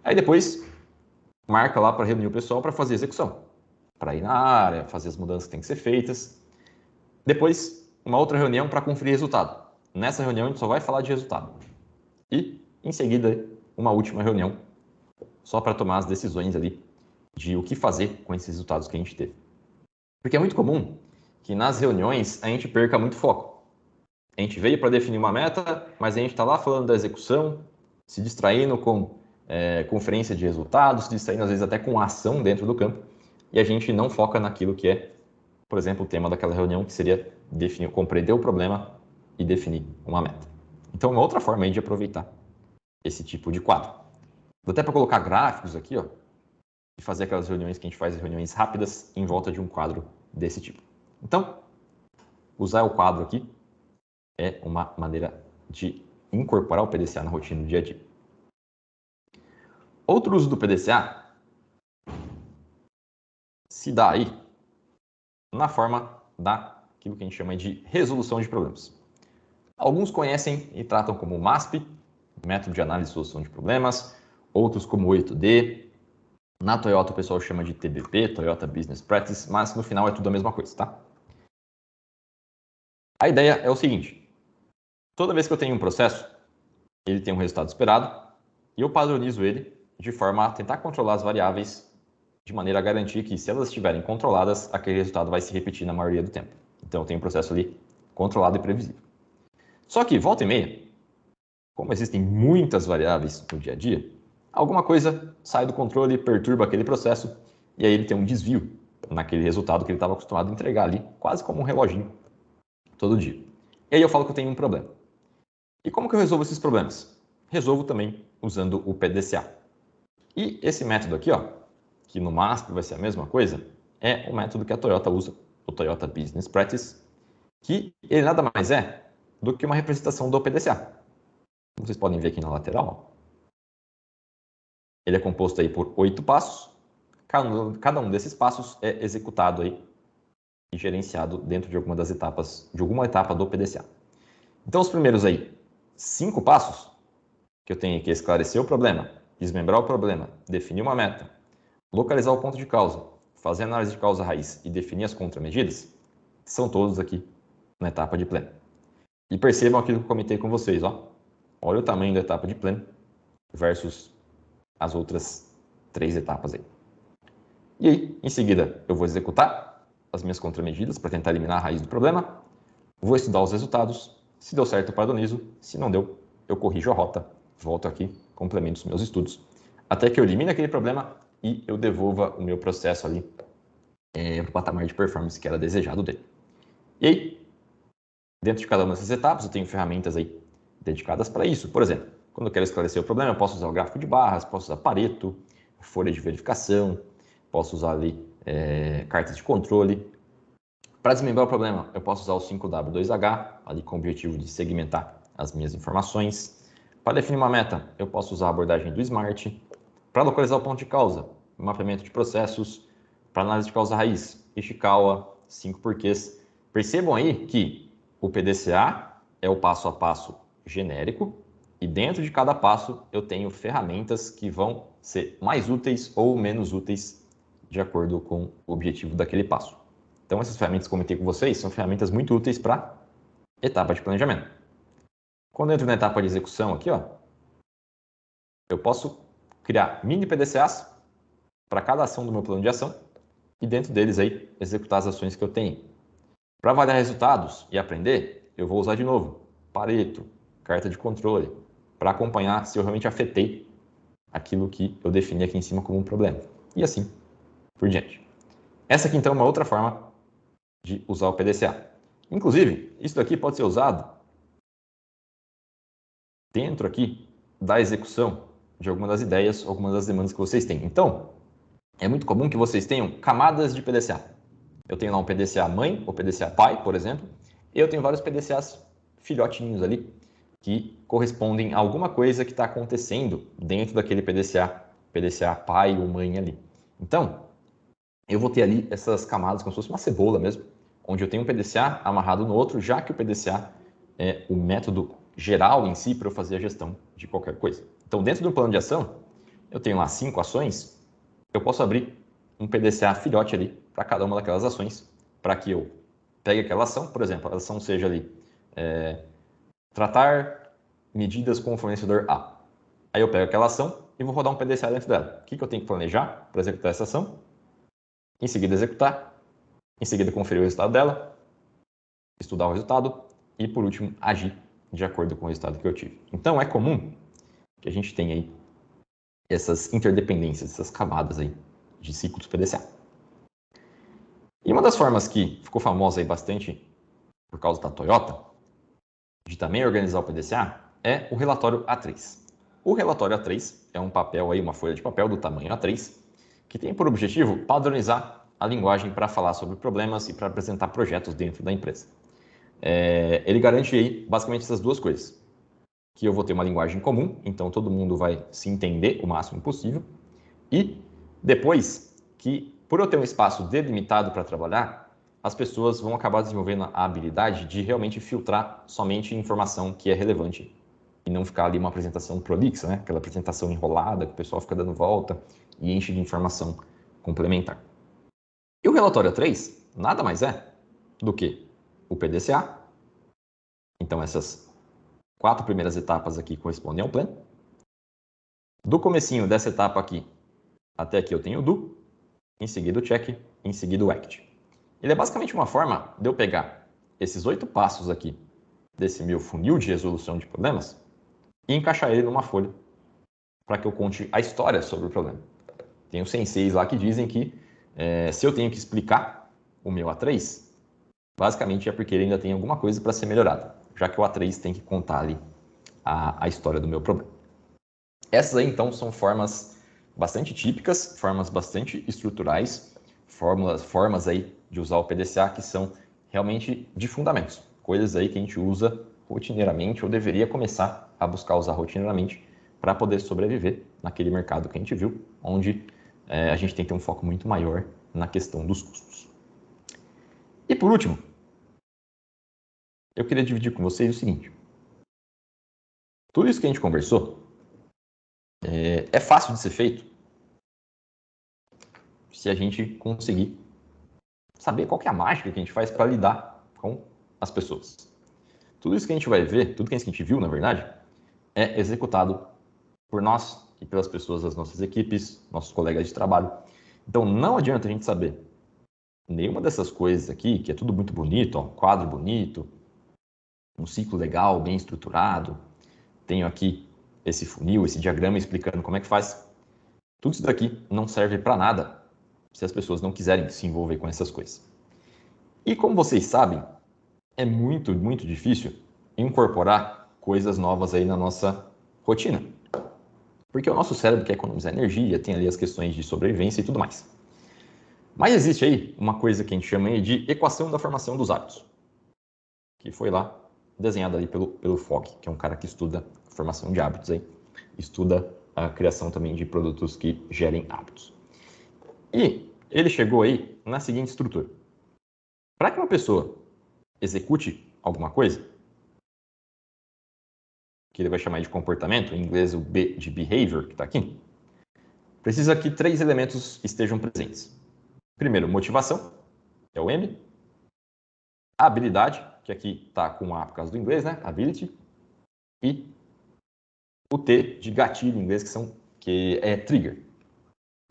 Aí depois marca lá para reunir o pessoal para fazer execução, para ir na área, fazer as mudanças que têm que ser feitas. Depois, uma outra reunião para conferir resultado. Nessa reunião, a gente só vai falar de resultado. E, em seguida, uma última reunião, só para tomar as decisões ali de o que fazer com esses resultados que a gente teve. Porque é muito comum que nas reuniões a gente perca muito foco. A gente veio para definir uma meta, mas a gente está lá falando da execução, se distraindo com conferência de resultados, se distraindo às vezes até com ação dentro do campo, e a gente não foca naquilo que é, por exemplo, o tema daquela reunião, que seria definir, compreender o problema e definir uma meta. Então, uma outra forma aí de aproveitar esse tipo de quadro. Vou até para colocar gráficos aqui, ó, e fazer aquelas reuniões que a gente faz, reuniões rápidas, em volta de um quadro desse tipo. Então, usar o quadro aqui é uma maneira de incorporar o PDCA na rotina do dia a dia. Outro uso do PDCA se dá aí na forma daquilo que a gente chama de resolução de problemas. Alguns conhecem e tratam como MASP, método de análise e solução de problemas, outros como 8D. Na Toyota o pessoal chama de TBP, Toyota Business Practice, mas no final é tudo a mesma coisa, tá? A ideia é o seguinte: toda vez que eu tenho um processo, ele tem um resultado esperado e eu padronizo ele de forma a tentar controlar as variáveis de maneira a garantir que, se elas estiverem controladas, aquele resultado vai se repetir na maioria do tempo. Então eu tenho um processo ali controlado e previsível. Só que, volta e meia, como existem muitas variáveis no dia a dia, alguma coisa sai do controle, perturba aquele processo e aí ele tem um desvio naquele resultado que ele estava acostumado a entregar ali, quase como um reloginho, todo dia. E aí eu falo que eu tenho um problema. E como que eu resolvo esses problemas? Resolvo também usando o PDCA. E esse método aqui, ó, que no MASP vai ser a mesma coisa, é o método que a Toyota usa, o Toyota Business Practice, que ele nada mais é do que uma representação do PDCA. Como vocês podem ver aqui na lateral, ele é composto aí por 8 passos. Cada um desses passos é executado aí e gerenciado dentro de alguma das etapas, de alguma etapa do PDCA. Então, os primeiros aí 5 passos, que eu tenho que esclarecer o problema, desmembrar o problema, definir uma meta, localizar o ponto de causa, fazer análise de causa raiz e definir as contramedidas, são todos aqui na etapa de pleno. E percebam aquilo que eu comentei com vocês, ó. Olha o tamanho da etapa de pleno versus as outras 3 etapas aí. E aí, em seguida, eu vou executar as minhas contramedidas para tentar eliminar a raiz do problema, vou estudar os resultados, se deu certo eu padronizo, se não deu, eu corrijo a rota, volto aqui, complemento os meus estudos, até que eu elimine aquele problema e eu devolva o meu processo ali para o patamar de performance que era desejado dele. E aí, dentro de cada uma dessas etapas, eu tenho ferramentas aí dedicadas para isso. Por exemplo, quando eu quero esclarecer o problema, eu posso usar o gráfico de barras, posso usar Pareto, folha de verificação, posso usar ali cartas de controle. Para desmembrar o problema, eu posso usar o 5W2H, ali com o objetivo de segmentar as minhas informações. Para definir uma meta, eu posso usar a abordagem do SMART. Para localizar o ponto de causa, mapeamento de processos. Para análise de causa raiz, Ishikawa, 5 porquês. Percebam aí que o PDCA é o passo a passo genérico e dentro de cada passo eu tenho ferramentas que vão ser mais úteis ou menos úteis de acordo com o objetivo daquele passo. Então essas ferramentas que eu comentei com vocês são ferramentas muito úteis para etapa de planejamento. Quando eu entro na etapa de execução aqui, ó, eu posso criar mini PDCAs para cada ação do meu plano de ação e dentro deles aí executar as ações que eu tenho. Para avaliar resultados e aprender, eu vou usar de novo Pareto, carta de controle, para acompanhar se eu realmente afetei aquilo que eu defini aqui em cima como um problema. E assim por diante. Essa aqui então é uma outra forma de usar o PDCA. Inclusive, isso daqui pode ser usado dentro aqui da execução de alguma das ideias, algumas das demandas que vocês têm. Então, é muito comum que vocês tenham camadas de PDCA. Eu tenho lá um PDCA mãe, ou PDCA pai, por exemplo, e eu tenho vários PDCAs filhotinhos ali, que correspondem a alguma coisa que está acontecendo dentro daquele PDCA pai ou mãe ali. Então, eu vou ter ali essas camadas como se fosse uma cebola mesmo, onde eu tenho um PDCA amarrado no outro, já que o PDCA é o método geral em si para eu fazer a gestão de qualquer coisa. Então, dentro do plano de ação, eu tenho lá 5 ações, eu posso abrir um PDCA filhote ali para cada uma daquelas ações, para que eu pegue aquela ação, por exemplo, a ação seja ali, tratar medidas com o fornecedor A. Aí eu pego aquela ação e vou rodar um PDCA dentro dela. O que eu tenho que planejar para executar essa ação? Em seguida executar, em seguida conferir o resultado dela, estudar o resultado e, por último, agir de acordo com o resultado que eu tive. Então, é comum que a gente tenha aí essas interdependências, essas camadas aí de ciclos PDCA. E uma das formas que ficou famosa aí bastante por causa da Toyota, de também organizar o PDCA, é o relatório A3. O relatório A3 é um papel aí, uma folha de papel do tamanho A3, que tem por objetivo padronizar a linguagem para falar sobre problemas e para apresentar projetos dentro da empresa. Ele garante aí basicamente essas duas coisas, que eu vou ter uma linguagem comum, então todo mundo vai se entender o máximo possível, e depois que, por eu ter um espaço delimitado para trabalhar, as pessoas vão acabar desenvolvendo a habilidade de realmente filtrar somente informação que é relevante e não ficar ali uma apresentação prolixa, né? Aquela apresentação enrolada que o pessoal fica dando volta e enche de informação complementar. E o relatório A3 nada mais é do que o PDCA. Então essas 4 primeiras etapas aqui correspondem ao plano. Do comecinho dessa etapa aqui até aqui eu tenho o do, em seguida o check, em seguida o act. Ele é basicamente uma forma de eu pegar esses 8 passos aqui desse meu funil de resolução de problemas e encaixar ele numa folha para que eu conte a história sobre o problema. Tem os senseis lá que dizem que se eu tenho que explicar o meu A3, basicamente é porque ele ainda tem alguma coisa para ser melhorada, já que o A3 tem que contar ali a história do meu problema. Essas aí, então, são formas bastante típicas, formas bastante estruturais, formas aí de usar o PDCA que são realmente de fundamentos, coisas aí que a gente usa rotineiramente ou deveria começar a buscar usar rotineiramente para poder sobreviver naquele mercado que a gente viu, onde a gente tem que ter um foco muito maior na questão dos custos. E por último, eu queria dividir com vocês o seguinte. Tudo isso que a gente conversou é fácil de ser feito se a gente conseguir saber qual que é a mágica que a gente faz para lidar com as pessoas. Tudo isso que a gente vai ver, tudo que a gente viu, na verdade, é executado por nós e pelas pessoas das nossas equipes, nossos colegas de trabalho. Então, não adianta a gente saber nenhuma dessas coisas aqui, que é tudo muito bonito, ó, quadro bonito, um ciclo legal, bem estruturado. Tenho aqui esse funil, esse diagrama explicando como é que faz. Tudo isso daqui não serve para nada se as pessoas não quiserem se envolver com essas coisas. E como vocês sabem, é muito, muito difícil incorporar coisas novas aí na nossa rotina. Porque o nosso cérebro quer economizar energia, tem ali as questões de sobrevivência e tudo mais. Mas existe aí uma coisa que a gente chama aí de equação da formação dos hábitos, que foi lá desenhada ali pelo Fogg, que é um cara que estuda a formação de hábitos aí, estuda a criação também de produtos que gerem hábitos. E ele chegou aí na seguinte estrutura. Para que uma pessoa execute alguma coisa, que ele vai chamar de comportamento, em inglês o B de behavior, que está aqui, precisa que 3 elementos estejam presentes. Primeiro, motivação, que é o M. A habilidade, que aqui está com A por causa do inglês, né? Ability. E o T de gatilho em inglês, que é trigger,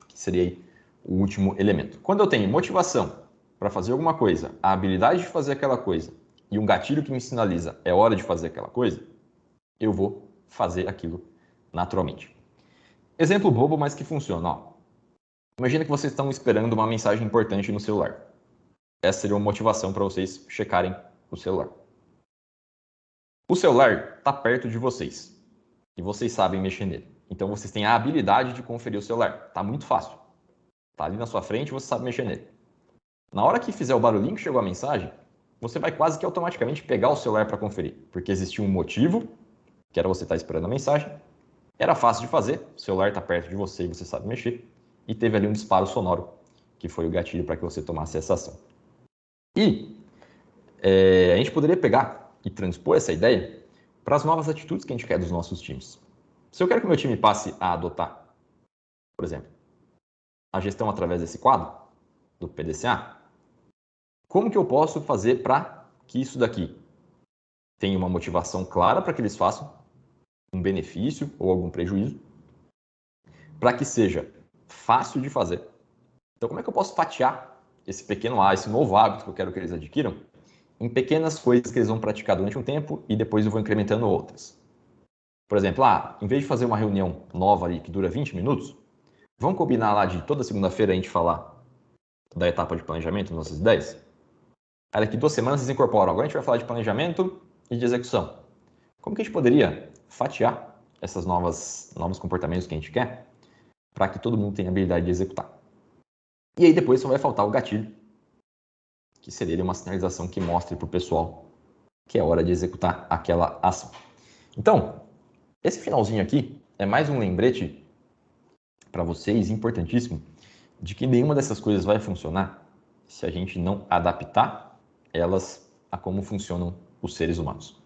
que seria aí o último elemento. Quando eu tenho motivação para fazer alguma coisa, a habilidade de fazer aquela coisa e um gatilho que me sinaliza é hora de fazer aquela coisa, eu vou fazer aquilo naturalmente. Exemplo bobo, mas que funciona. Ó. Imagina que vocês estão esperando uma mensagem importante no celular. Essa seria uma motivação para vocês checarem o celular. O celular está perto de vocês e vocês sabem mexer nele. Então vocês têm a habilidade de conferir o celular. Está muito fácil. Está ali na sua frente e você sabe mexer nele. Na hora que fizer o barulhinho que chegou a mensagem, você vai quase que automaticamente pegar o celular para conferir, porque existia um motivo, que era você estar esperando a mensagem, era fácil de fazer, o celular está perto de você e você sabe mexer, e teve ali um disparo sonoro, que foi o gatilho para que você tomasse essa ação. E a gente poderia pegar e transpor essa ideia para as novas atitudes que a gente quer dos nossos times. Se eu quero que o meu time passe a adotar, por exemplo, a gestão através desse quadro, do PDCA, como que eu posso fazer para que isso daqui tenha uma motivação clara para que eles façam um benefício ou algum prejuízo, para que seja fácil de fazer. Então, como é que eu posso fatiar esse pequeno esse novo hábito que eu quero que eles adquiram, em pequenas coisas que eles vão praticar durante um tempo e depois eu vou incrementando outras? Por exemplo, em vez de fazer uma reunião nova ali que dura 20 minutos, vamos combinar lá de toda segunda-feira a gente falar da etapa de planejamento, nossas ideias? Aí daqui 2 semanas vocês incorporam. Agora a gente vai falar de planejamento e de execução. Como que a gente poderia fatiar esses novos comportamentos que a gente quer para que todo mundo tenha a habilidade de executar? E aí depois só vai faltar o gatilho, que seria uma sinalização que mostre para o pessoal que é hora de executar aquela ação. Então, esse finalzinho aqui é mais um lembrete para vocês, importantíssimo, de que nenhuma dessas coisas vai funcionar se a gente não adaptar elas a como funcionam os seres humanos.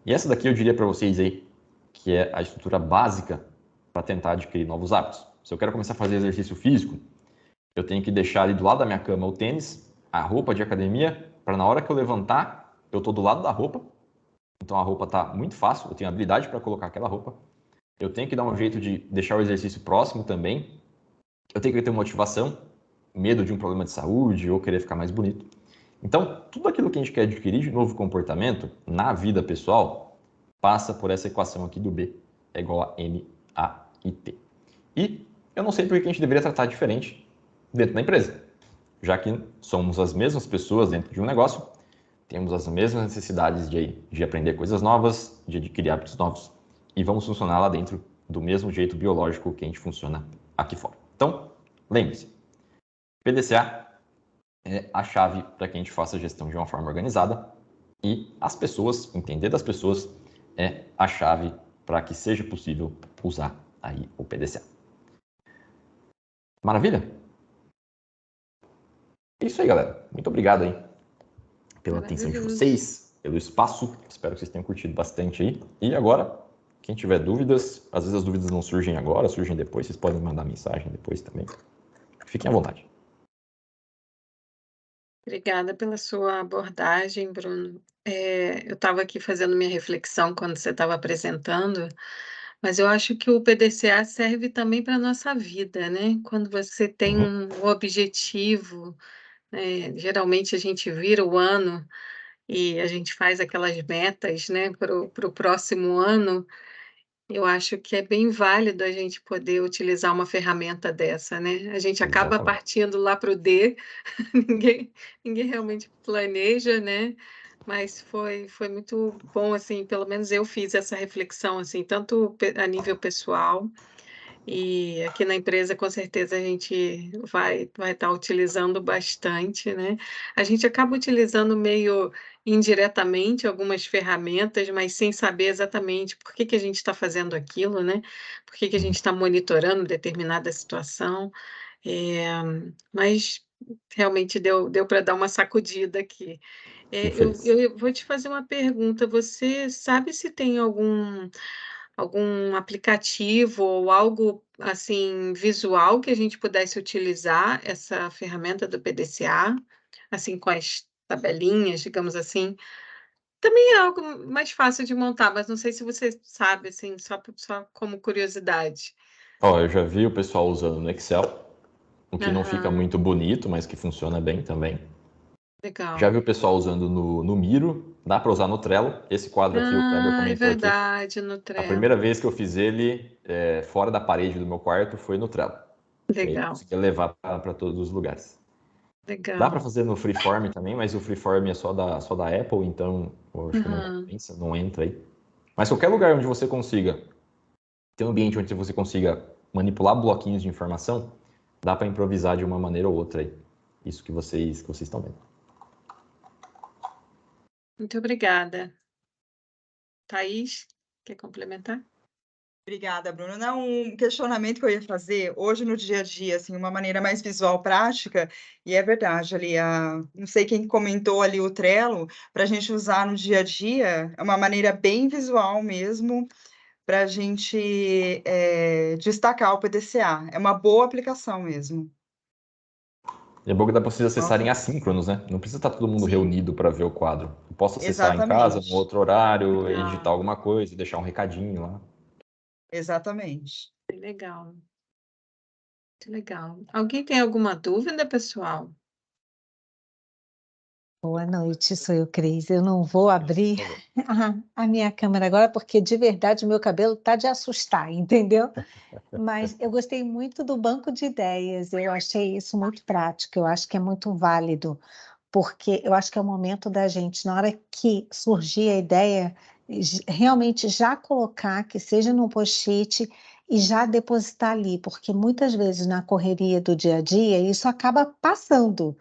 E essa daqui eu diria para vocês aí que é a estrutura básica para tentar adquirir novos hábitos. Se eu quero começar a fazer exercício físico, eu tenho que deixar ali do lado da minha cama o tênis, a roupa de academia, para na hora que eu levantar, eu estou do lado da roupa. Então a roupa está muito fácil, eu tenho habilidade para colocar aquela roupa. Eu tenho que dar um jeito de deixar o exercício próximo também. Eu tenho que ter motivação, medo de um problema de saúde ou querer ficar mais bonito. Então, tudo aquilo que a gente quer adquirir de novo comportamento na vida pessoal passa por essa equação aqui do B é igual a MAIT. E eu não sei por que a gente deveria tratar diferente dentro da empresa, já que somos as mesmas pessoas dentro de um negócio, temos as mesmas necessidades de aprender coisas novas, de adquirir hábitos novos, e vamos funcionar lá dentro do mesmo jeito biológico que a gente funciona aqui fora. Então, lembre-se, PDCA é a chave para que a gente faça a gestão de uma forma organizada e as pessoas, entender das pessoas, é a chave para que seja possível usar aí o PDCA. Maravilha? É isso aí, galera. Muito obrigado aí pela atenção de vocês, pelo espaço. Espero que vocês tenham curtido bastante aí. E agora, quem tiver dúvidas, às vezes as dúvidas não surgem agora, surgem depois, vocês podem mandar mensagem depois também. Fiquem à vontade. Obrigada pela sua abordagem, Bruno. Eu estava aqui fazendo minha reflexão quando você estava apresentando, mas eu acho que o PDCA serve também para a nossa vida, né? Quando você tem um objetivo, geralmente a gente vira o ano e a gente faz aquelas metas, né, para o próximo ano. Eu acho que é bem válido a gente poder utilizar uma ferramenta dessa, né? A gente acaba Exatamente. partindo lá para o D, ninguém, ninguém realmente planeja, né? Mas foi muito bom, assim, pelo menos eu fiz essa reflexão, assim, tanto a nível pessoal, e aqui na empresa, com certeza, a gente vai estar utilizando bastante, né. A gente acaba utilizando meio indiretamente algumas ferramentas, mas sem saber exatamente por que que a gente está fazendo aquilo, né, por que que a gente está monitorando determinada situação, eh, mas realmente deu para dar uma sacudida aqui. Fico Eu feliz. eu vou te fazer uma pergunta, você sabe se tem algum aplicativo ou algo, assim, visual que a gente pudesse utilizar essa ferramenta do PDCA, assim, com as tabelinhas, digamos assim? Também é algo mais fácil de montar, mas não sei se você sabe, assim, só como curiosidade. Ó, eu já vi o pessoal usando no Excel, o que não fica Aham, muito bonito, mas que funciona bem também. Já legal. vi o pessoal usando no Miro, dá para usar no Trello. Esse quadro aqui, o Kleber Ah, é comentou aqui. verdade, no A primeira Trello. vez que eu fiz ele fora da parede do meu quarto foi no Trello. E aí eu Legal, conseguia levar para todos os lugares. Dá para legal. fazer no Freeform também, mas o Freeform é só da Apple, então eu acho que não Aham. compensa, não entra aí. Mas qualquer lugar onde você consiga ter um ambiente onde você consiga manipular bloquinhos de informação, dá para improvisar de uma maneira ou outra aí. Isso que vocês estão vendo. Muito obrigada. Thaís, quer complementar? Obrigada, Bruno. Não, um questionamento que eu ia fazer hoje no dia a dia, assim, uma maneira mais visual, prática, e é verdade, ali, não sei quem comentou ali o Trello, para a gente usar no dia a dia, é uma maneira bem visual mesmo, para a gente destacar o PDCA. É uma boa aplicação mesmo. E é bom que dá para vocês acessarem Nossa, assíncronos, né? Não precisa estar todo mundo sim, reunido para ver o quadro. Eu posso acessar em casa, no exatamente, outro horário, editar Legal, alguma coisa, deixar um recadinho lá. exatamente. bem legal, muito legal. Alguém tem alguma dúvida, pessoal? Boa noite, sou eu, Cris. Eu não vou abrir Por favor. a minha câmera agora, porque de verdade o meu cabelo tá de assustar, entendeu? Mas eu gostei muito do banco de ideias, eu achei isso muito prático, eu acho que é muito válido, porque eu acho que é o momento da gente, na hora que surgir a ideia, realmente já colocar, que seja num post-it, e já depositar ali, porque muitas vezes na correria do dia a dia isso acaba passando,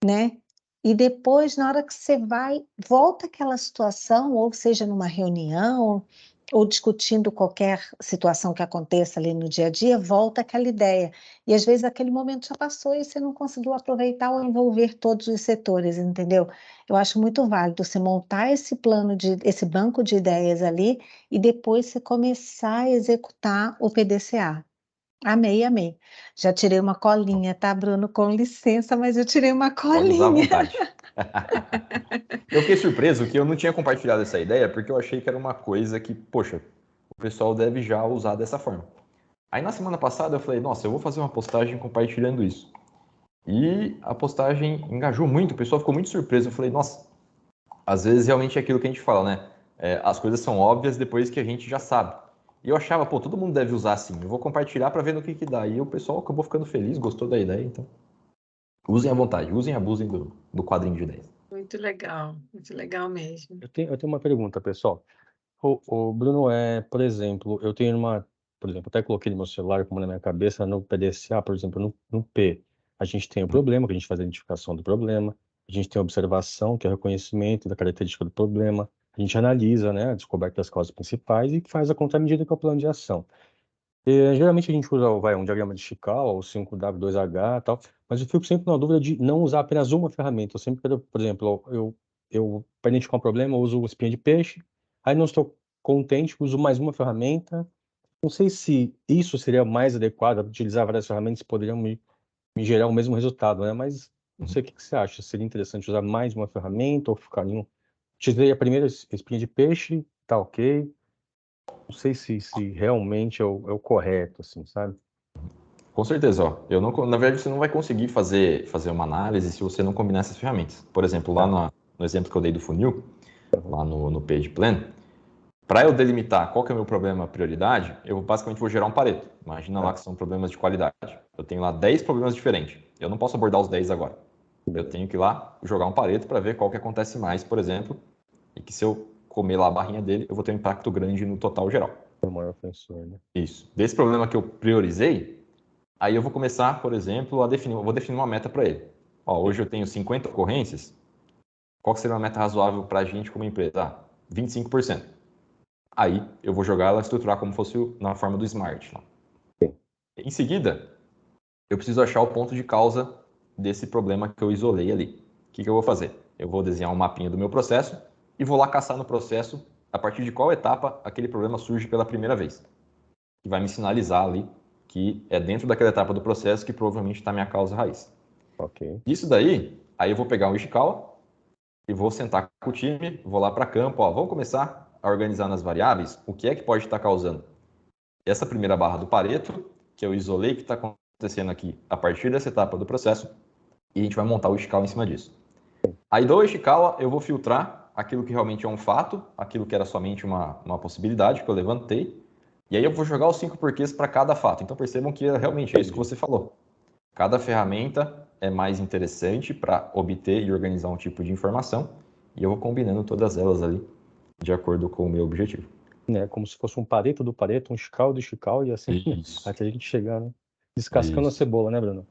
né. E depois, na hora que você vai, volta aquela situação, ou seja numa reunião, ou discutindo qualquer situação que aconteça ali no dia a dia, volta aquela ideia. E às vezes aquele momento já passou e você não conseguiu aproveitar ou envolver todos os setores, entendeu. Eu acho muito válido você montar esse banco de ideias ali, e depois você começar a executar o PDCA. Amei, amei. Já tirei uma colinha, tá, Bruno? Com licença, mas eu tirei uma Pode usar à colinha. vontade. Eu fiquei surpreso que eu não tinha compartilhado essa ideia, porque eu achei que era uma coisa que, poxa, o pessoal deve já usar dessa forma. Aí na semana passada eu falei, nossa, eu vou fazer uma postagem compartilhando isso. E a postagem engajou muito, o pessoal ficou muito surpreso. Eu falei, nossa, às vezes realmente é aquilo que a gente fala, né? As coisas são óbvias depois que a gente já sabe. E eu achava, pô, todo mundo deve usar assim. Eu vou compartilhar para ver no que dá. E o pessoal acabou ficando feliz, gostou da ideia. Então, usem à vontade, usem e abusem do quadrinho de ideias. Muito legal mesmo. Eu tenho uma pergunta, pessoal. O Bruno, por exemplo, eu tenho por exemplo, até coloquei no meu celular como na minha cabeça, no PDCA, por exemplo, no P, a gente tem o problema, que a gente faz a identificação do problema, a gente tem a observação, que é o reconhecimento da característica do problema, a gente analisa, né, a descoberta das causas principais e faz a contramedida, que é o plano de ação. Geralmente a gente usa um diagrama de Chicago, ou 5W2H e tal, mas eu fico sempre na dúvida de não usar apenas uma ferramenta. Eu sempre quero, por exemplo, para identificar um problema, eu uso o espinha de peixe, aí não estou contente, uso mais uma ferramenta. Não sei se isso seria mais adequado, utilizar várias ferramentas poderiam me gerar o mesmo resultado, né? Mas não sei o que você acha. Seria interessante usar mais uma ferramenta ou ficar em um. Utilizei a primeira espinha de peixe, tá ok. Não sei se realmente é o correto, assim, sabe? Com certeza, ó. Na verdade, você não vai conseguir fazer uma análise se você não combinar essas ferramentas. Por exemplo, lá Tá. no exemplo que eu dei do funil, Uhum. lá no Page Plan, para eu delimitar qual que é o meu problema prioridade, eu basicamente vou gerar um Pareto. Imagina lá Tá. que são problemas de qualidade. Eu tenho lá 10 problemas diferentes. Eu não posso abordar os 10 agora. Eu Beleza. tenho que ir lá jogar um Pareto para ver qual que acontece mais, por exemplo, e que se eu comer lá a barrinha dele, eu vou ter um impacto grande no total geral. É o maior ofensor, né? Isso. Desse problema que eu priorizei, aí eu vou começar, por exemplo, vou definir uma meta para ele. Ó, hoje eu tenho 50 ocorrências, qual que seria uma meta razoável para a gente como empresa? 25%. Aí eu vou jogar ela, estruturar como fosse na forma do Smart. Sim. Em seguida, eu preciso achar o ponto de causa desse problema que eu isolei ali. O que eu vou fazer? Eu vou desenhar um mapinha do meu processo e vou lá caçar no processo a partir de qual etapa aquele problema surge pela primeira vez. Que vai me sinalizar ali que é dentro daquela etapa do processo que provavelmente está a minha causa raiz. Ok. Isso daí, aí eu vou pegar um Ishikawa e vou sentar com o time, vou lá para campo, ó, vamos começar a organizar nas variáveis o que é que pode estar causando essa primeira barra do Pareto, que eu isolei que está acontecendo aqui a partir dessa etapa do processo e a gente vai montar o Ishikawa em cima disso. Aí do Ishikawa eu vou filtrar aquilo que realmente é um fato, aquilo que era somente uma possibilidade que eu levantei, e aí eu vou jogar os 5 porquês para cada fato. Então percebam que realmente é isso que você falou. Cada ferramenta é mais interessante para obter e organizar um tipo de informação, e eu vou combinando todas elas ali de acordo com o meu objetivo. Né? Como se fosse um Pareto do Pareto, um Chical do Chical, e assim, Isso. até a gente chegar, né? Descascando Isso. a cebola, né, Bruno?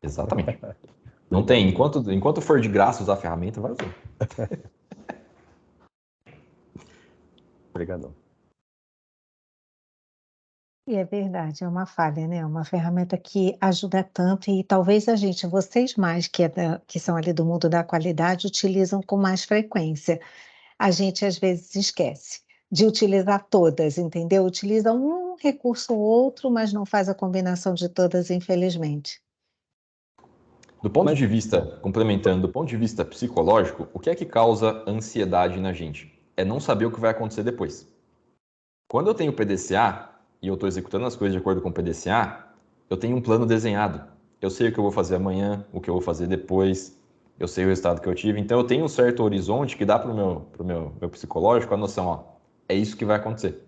Exatamente. Não tem, enquanto for de graça usar a ferramenta, vai usar. Obrigadão. E é verdade, é uma falha, né? É uma ferramenta que ajuda tanto e talvez vocês mais que são ali do mundo da qualidade, utilizam com mais frequência. A gente às vezes esquece de utilizar todas, entendeu? Utiliza um recurso ou outro, mas não faz a combinação de todas, infelizmente. Do ponto de vista, complementando, do ponto de vista psicológico, o que é que causa ansiedade na gente? É não saber o que vai acontecer depois. Quando eu tenho PDCA e eu estou executando as coisas de acordo com o PDCA, eu tenho um plano desenhado. Eu sei o que eu vou fazer amanhã, o que eu vou fazer depois, eu sei o resultado que eu tive. Então eu tenho um certo horizonte que dá para o meu psicológico a noção, ó, é isso que vai acontecer.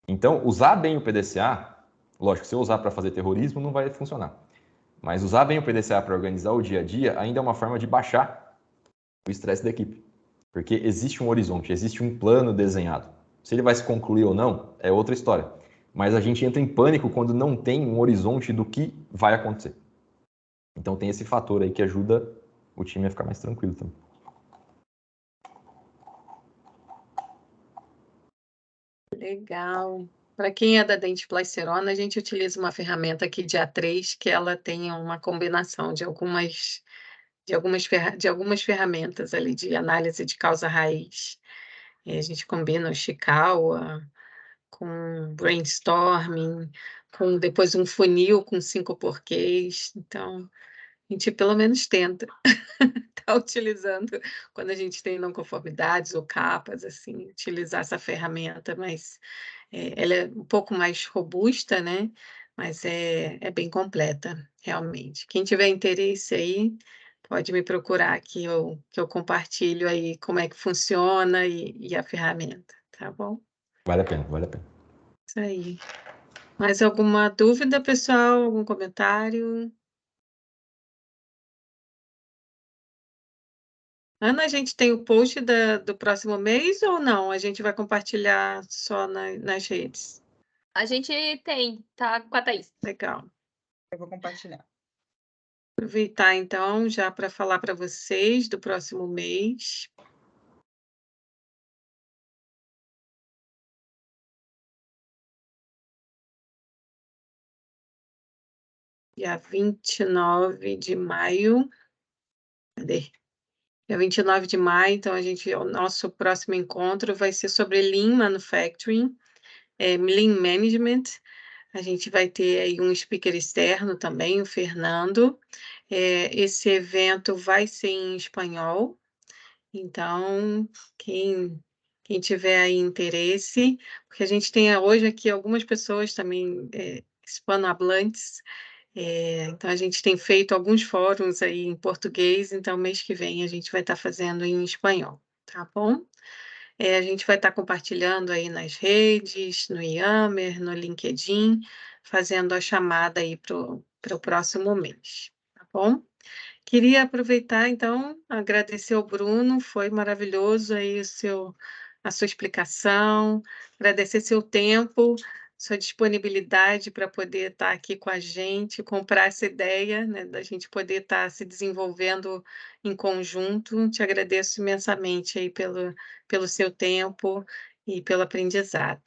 Então, usar bem o PDCA, lógico, se eu usar para fazer terrorismo não vai funcionar. Mas usar bem o PDCA para organizar o dia a dia ainda é uma forma de baixar o estresse da equipe. Porque existe um horizonte, existe um plano desenhado. Se ele vai se concluir ou não, é outra história. Mas a gente entra em pânico quando não tem um horizonte do que vai acontecer. Então tem esse fator aí que ajuda o time a ficar mais tranquilo também. Legal. Para quem é da Dentsply-Sirona, a gente utiliza uma ferramenta aqui de A3 que ela tem uma combinação de algumas ferramentas ali de análise de causa raiz. E a gente combina o Ishikawa com brainstorming, com depois um funil com 5 porquês. Então, a gente pelo menos tenta estar utilizando quando a gente tem não conformidades ou capas, assim, utilizar essa ferramenta, mas ela é um pouco mais robusta, né? Mas é bem completa, realmente. Quem tiver interesse aí, pode me procurar que eu compartilho aí como é que funciona e a ferramenta, tá bom? Vale a pena, vale a pena. Isso aí. Mais alguma dúvida, pessoal? Algum comentário? Ana, a gente tem o post do próximo mês ou não? A gente vai compartilhar só nas redes? A gente tem, tá com a Thaís. Legal. Eu vou compartilhar. Aproveitar, então, já para falar para vocês do próximo mês. Dia 29 de maio. Cadê? Dia 29 de maio, então, o nosso próximo encontro vai ser sobre Lean Manufacturing, Lean Management. A gente vai ter aí um speaker externo também, o Fernando. Esse evento vai ser em espanhol, então, quem tiver aí interesse, porque a gente tem hoje aqui algumas pessoas também hispanohablantes, então a gente tem feito alguns fóruns aí em português, então mês que vem a gente vai estar fazendo em espanhol, tá bom? A gente vai estar compartilhando aí nas redes, no Yammer, no LinkedIn, fazendo a chamada aí para o próximo mês, tá bom? Queria aproveitar, então, agradecer ao Bruno, foi maravilhoso aí a sua explicação, agradecer seu tempo, sua disponibilidade para poder estar aqui com a gente, comprar essa ideia, né, da gente poder estar se desenvolvendo em conjunto. Te agradeço imensamente aí pelo seu tempo e pelo aprendizado.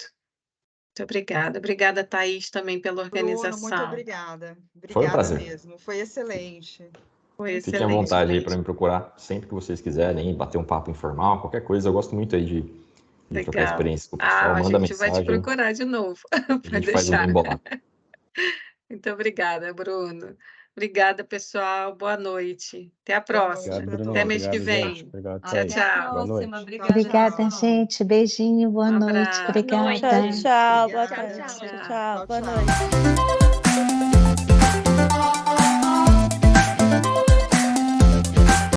Muito obrigada. Obrigada, Thaís, também pela Bruno, muito organização. obrigada. Foi um Obrigada prazer. mesmo. Foi excelente. Foi Fiquem à excelente. vontade aí para me procurar sempre que vocês quiserem, bater um papo informal, qualquer coisa. Eu gosto muito aí de trocar Legal. experiência com o pessoal. A Manda gente vai te mensagem, procurar de novo, a para gente faz o deixar. bem bolado. Muito obrigada, Bruno. Obrigada, pessoal. Boa noite. Até a Boa noite próxima. Obrigado, Bruno. Até mês que Obrigado, vem. gente. Obrigado, Tchau, Thaís. Até a tchau. Boa noite. próxima. Obrigada, Obrigada, gente. gente. Beijinho, boa Um noite. abraço. Boa noite. Obrigada. Tchau, tchau. Boa Obrigada. tarde. Tchau, Tchau, tchau. tchau. Boa noite.